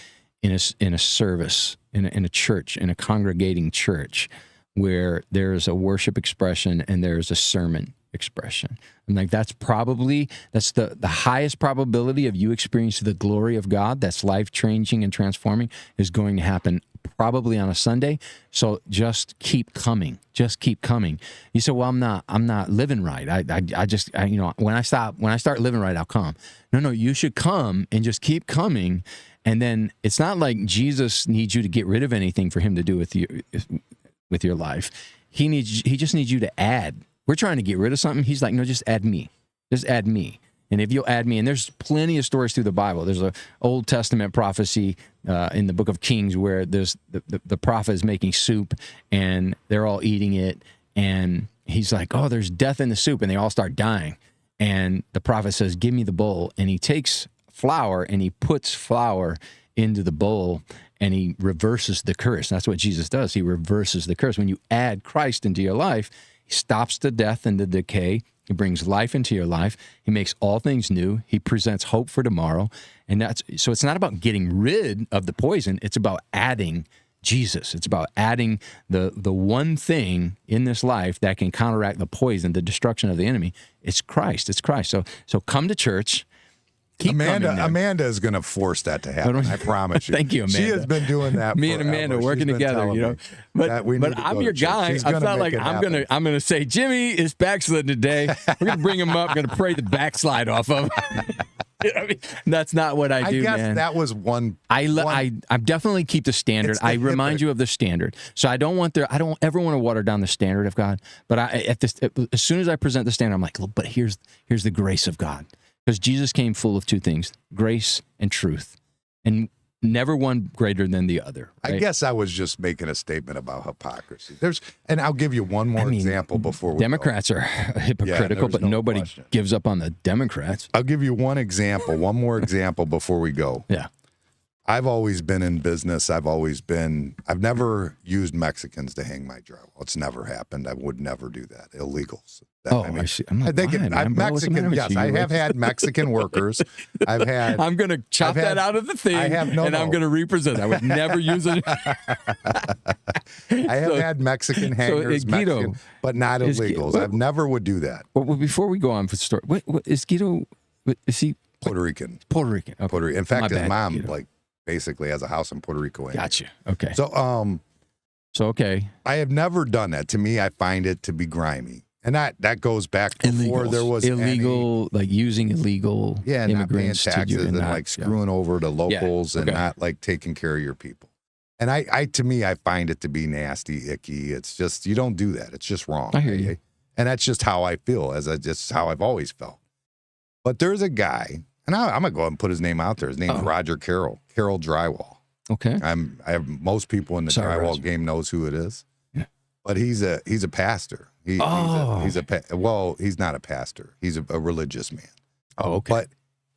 in a service, in a church, in a congregating church, where there's a worship expression and there's a sermon expression. And like that's the highest probability of you experiencing the glory of God that's life-changing and transforming is going to happen probably on a Sunday. So just keep coming. Just keep coming. You say, well, I'm not living right. I just when I start living right, I'll come. No, you should come and just keep coming. And then it's not like Jesus needs you to get rid of anything for Him to do with you. with your life. He just needs you to add. We're trying to get rid of something. He's like, no, just add me. Just add me. And if you'll add me, and there's plenty of stories through the Bible. There's an Old Testament prophecy in the book of Kings where there's the prophet is making soup, and they're all eating it, and he's like, oh, there's death in the soup, and they all start dying. And the prophet says, give me the bowl. And he takes flour, and he puts flour into the bowl, and he reverses the curse. That's what Jesus does. He reverses the curse. When you add Christ into your life, he stops the death and the decay. He brings life into your life. He makes all things new. He presents hope for tomorrow. And so it's not about getting rid of the poison. It's about adding Jesus. It's about adding the one thing in this life that can counteract the poison, the destruction of the enemy. It's Christ. It's Christ. So come to church. Amanda is going to force that to happen. I promise you. Thank you, Amanda. She has been doing that. Me and Amanda working together, you know. But I'm your guy. I felt like I'm gonna say Jimmy is backsliding today. We're gonna bring him up. We're gonna pray the backslide off of him. You know what I mean? That's not what I do. I guess man. That was one. I definitely keep the standard. I remind you of the standard. So I don't ever want to water down the standard of God. But as soon as I present the standard, I'm like, but here's the grace of God. Because Jesus came full of two things, grace and truth, and never one greater than the other. Right? I guess I was just making a statement about hypocrisy. And I'll give you one more example before we Democrats are hypocritical, but nobody gives up on the Democrats. I'll give you one more example before we go. Yeah. I've always been in business. I've never used Mexicans to hang my drywall. It's never happened. I would never do that. Illegals. I see. I'm like, Mexican. Yes, I have had Mexican workers. I'm going to chop that out of the thing, I'm going to represent it. I would never use it. I have had Mexican hangers, but not illegals. I never would do that. Well, before we go on for the story, what is Guido? Is he Puerto Rican? Puerto Rican. Okay. Puerto Rican. In fact, his mom basically has a house in Puerto Rico. Gotcha. Okay. So okay. I have never done that. To me, I find it to be grimy. And that goes back before there was illegal, like using illegal immigrants not paying taxes and like screwing over the locals and not like taking care of your people. And to me, I find it to be nasty, icky. It's just, you don't do that. It's just wrong. I hear you. And that's just how I feel, just how I've always felt. But there's a guy, and I'm gonna go ahead and put his name out there. His name's Roger Carroll Drywall. Okay. I have most people in the drywall game knows who it is. Yeah. But he's a pastor. He's not a pastor. He's a religious man. Oh, okay. But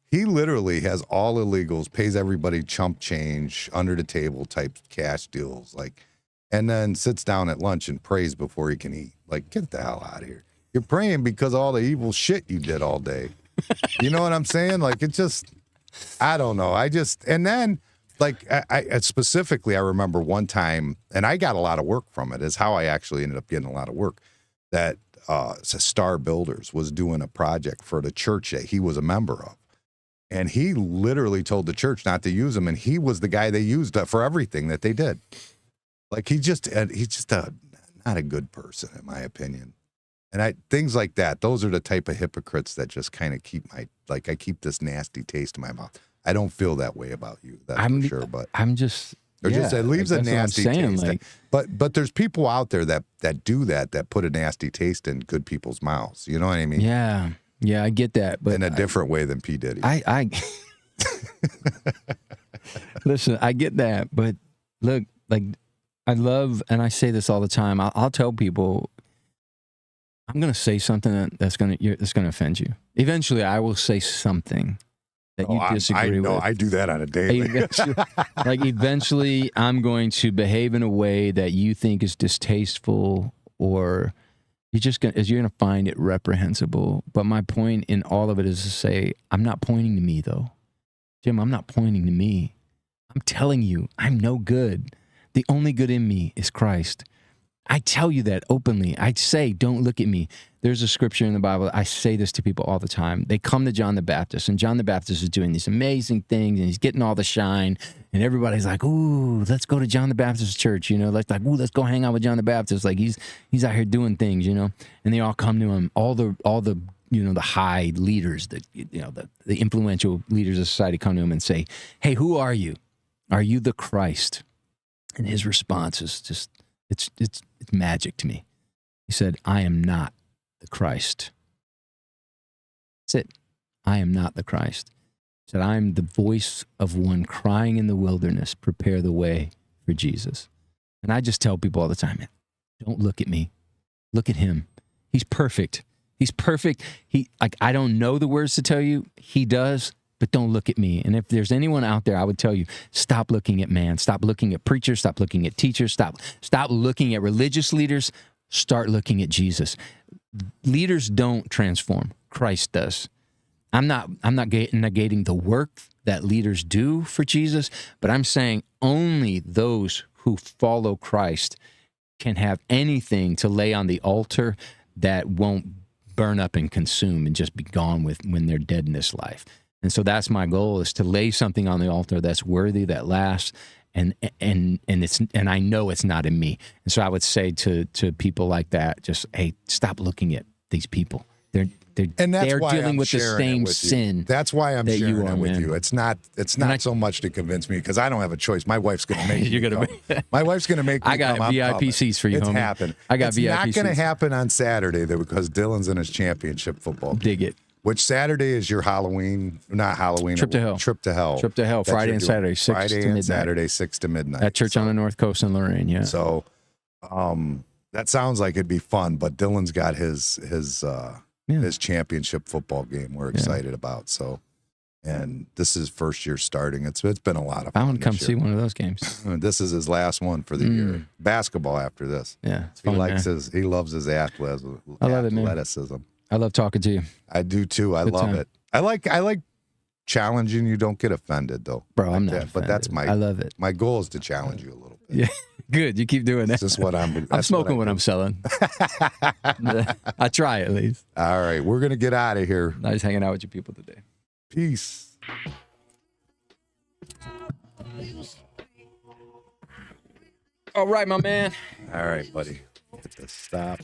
he literally has all illegals, pays everybody chump change, under the table type cash deals, and then sits down at lunch and prays before he can eat. Like, get the hell out of here. You're praying because of all the evil shit you did all day. You know what I'm saying? Like, it's just, I don't know. And then, like, I specifically, I remember one time, and I got a lot of work from it, is how I actually ended up getting a lot of work, that Star Builders was doing a project for the church that he was a member of. And he literally told the church not to use him, and he was the guy they used for everything that they did. Like, he's just not a good person, in my opinion. And things like that, those are the type of hypocrites that just kind of keep I keep this nasty taste in my mouth. I don't feel that way about you, for sure. But I'm just, it leaves a nasty taste. But there's people out there that do that put a nasty taste in good people's mouths. You know what I mean? Yeah, I get that, but in a different way than P. Diddy. I listen, I get that, but look, like, I love, and I say this all the time. I'll tell people, I'm going to say something that's going to offend you. Eventually, I will say something that you disagree with. I do that on a daily. Eventually, I'm going to behave in a way that you think is distasteful, or you're going to find it reprehensible. But my point in all of it is to say, I'm not pointing to me, though. Jim, I'm not pointing to me. I'm telling you, I'm no good. The only good in me is Christ. I tell you that openly. I say, don't look at me. There's a scripture in the Bible. I say this to people all the time. They come to John the Baptist, and John the Baptist is doing these amazing things, and he's getting all the shine, and everybody's like, ooh, let's go to John the Baptist church, let's go hang out with John the Baptist. Like, he's out here doing things, and they all come to him. All the the high leaders, the influential leaders of society come to him and say, hey, who are you? Are you the Christ? And his response is It's magic to me. He said, I am not the Christ. That's it. I am not the Christ. He said, I am the voice of one crying in the wilderness, prepare the way for Jesus. And I just tell people all the time, man, don't look at me. Look at him. He's perfect. He's perfect. I don't know the words to tell you. He does, but don't look at me. And if there's anyone out there, I would tell you, stop looking at man. Stop looking at preachers. Stop looking at teachers. Stop looking at religious leaders. Start looking at Jesus. Leaders don't transform. Christ does. I'm not negating the work that leaders do for Jesus, but I'm saying only those who follow Christ can have anything to lay on the altar that won't burn up and consume and just be gone when they're dead in this life. And so that's my goal, is to lay something on the altar that's worthy, that lasts, and I know it's not in me. And so I would say to people like that, just, hey, stop looking at these people. They're dealing with the same sin. That's why I'm sharing it with you. It's not so much to convince me, because I don't have a choice. My wife's going to make me. My wife's going to make me. I got VIP seats for you, homie. It's happening. I got VIP seats. It's not going to happen on Saturday, though, because Dylan's in his championship football. Dig it. Which Saturday is your Halloween? Not Halloween. Trip to Hell. Trip to Hell. Trip to Hell. Friday and Saturday, 6 to midnight. Friday and Saturday, 6 to midnight. At church on the North Coast in Lorraine. Yeah. So, that sounds like it'd be fun. But Dylan's got his championship football game we're excited about. So, and this is first year starting. It's been a lot of fun. I want to come see one of those games. This is his last one for the year. Basketball after this. Yeah, it's fun, he loves his athleticism. I love it, man. I love talking to you. I do too. I love it. I like challenging you. Don't get offended though, bro. I'm not offended. But that's I love it. My goal is to challenge you a little bit. Yeah. Good. You keep doing that. This is what I'm smoking what I'm selling. I try at least. All right. We're going to get out of here. Nice hanging out with you people today. Peace. All right, my man. All right, buddy. Hit the stop.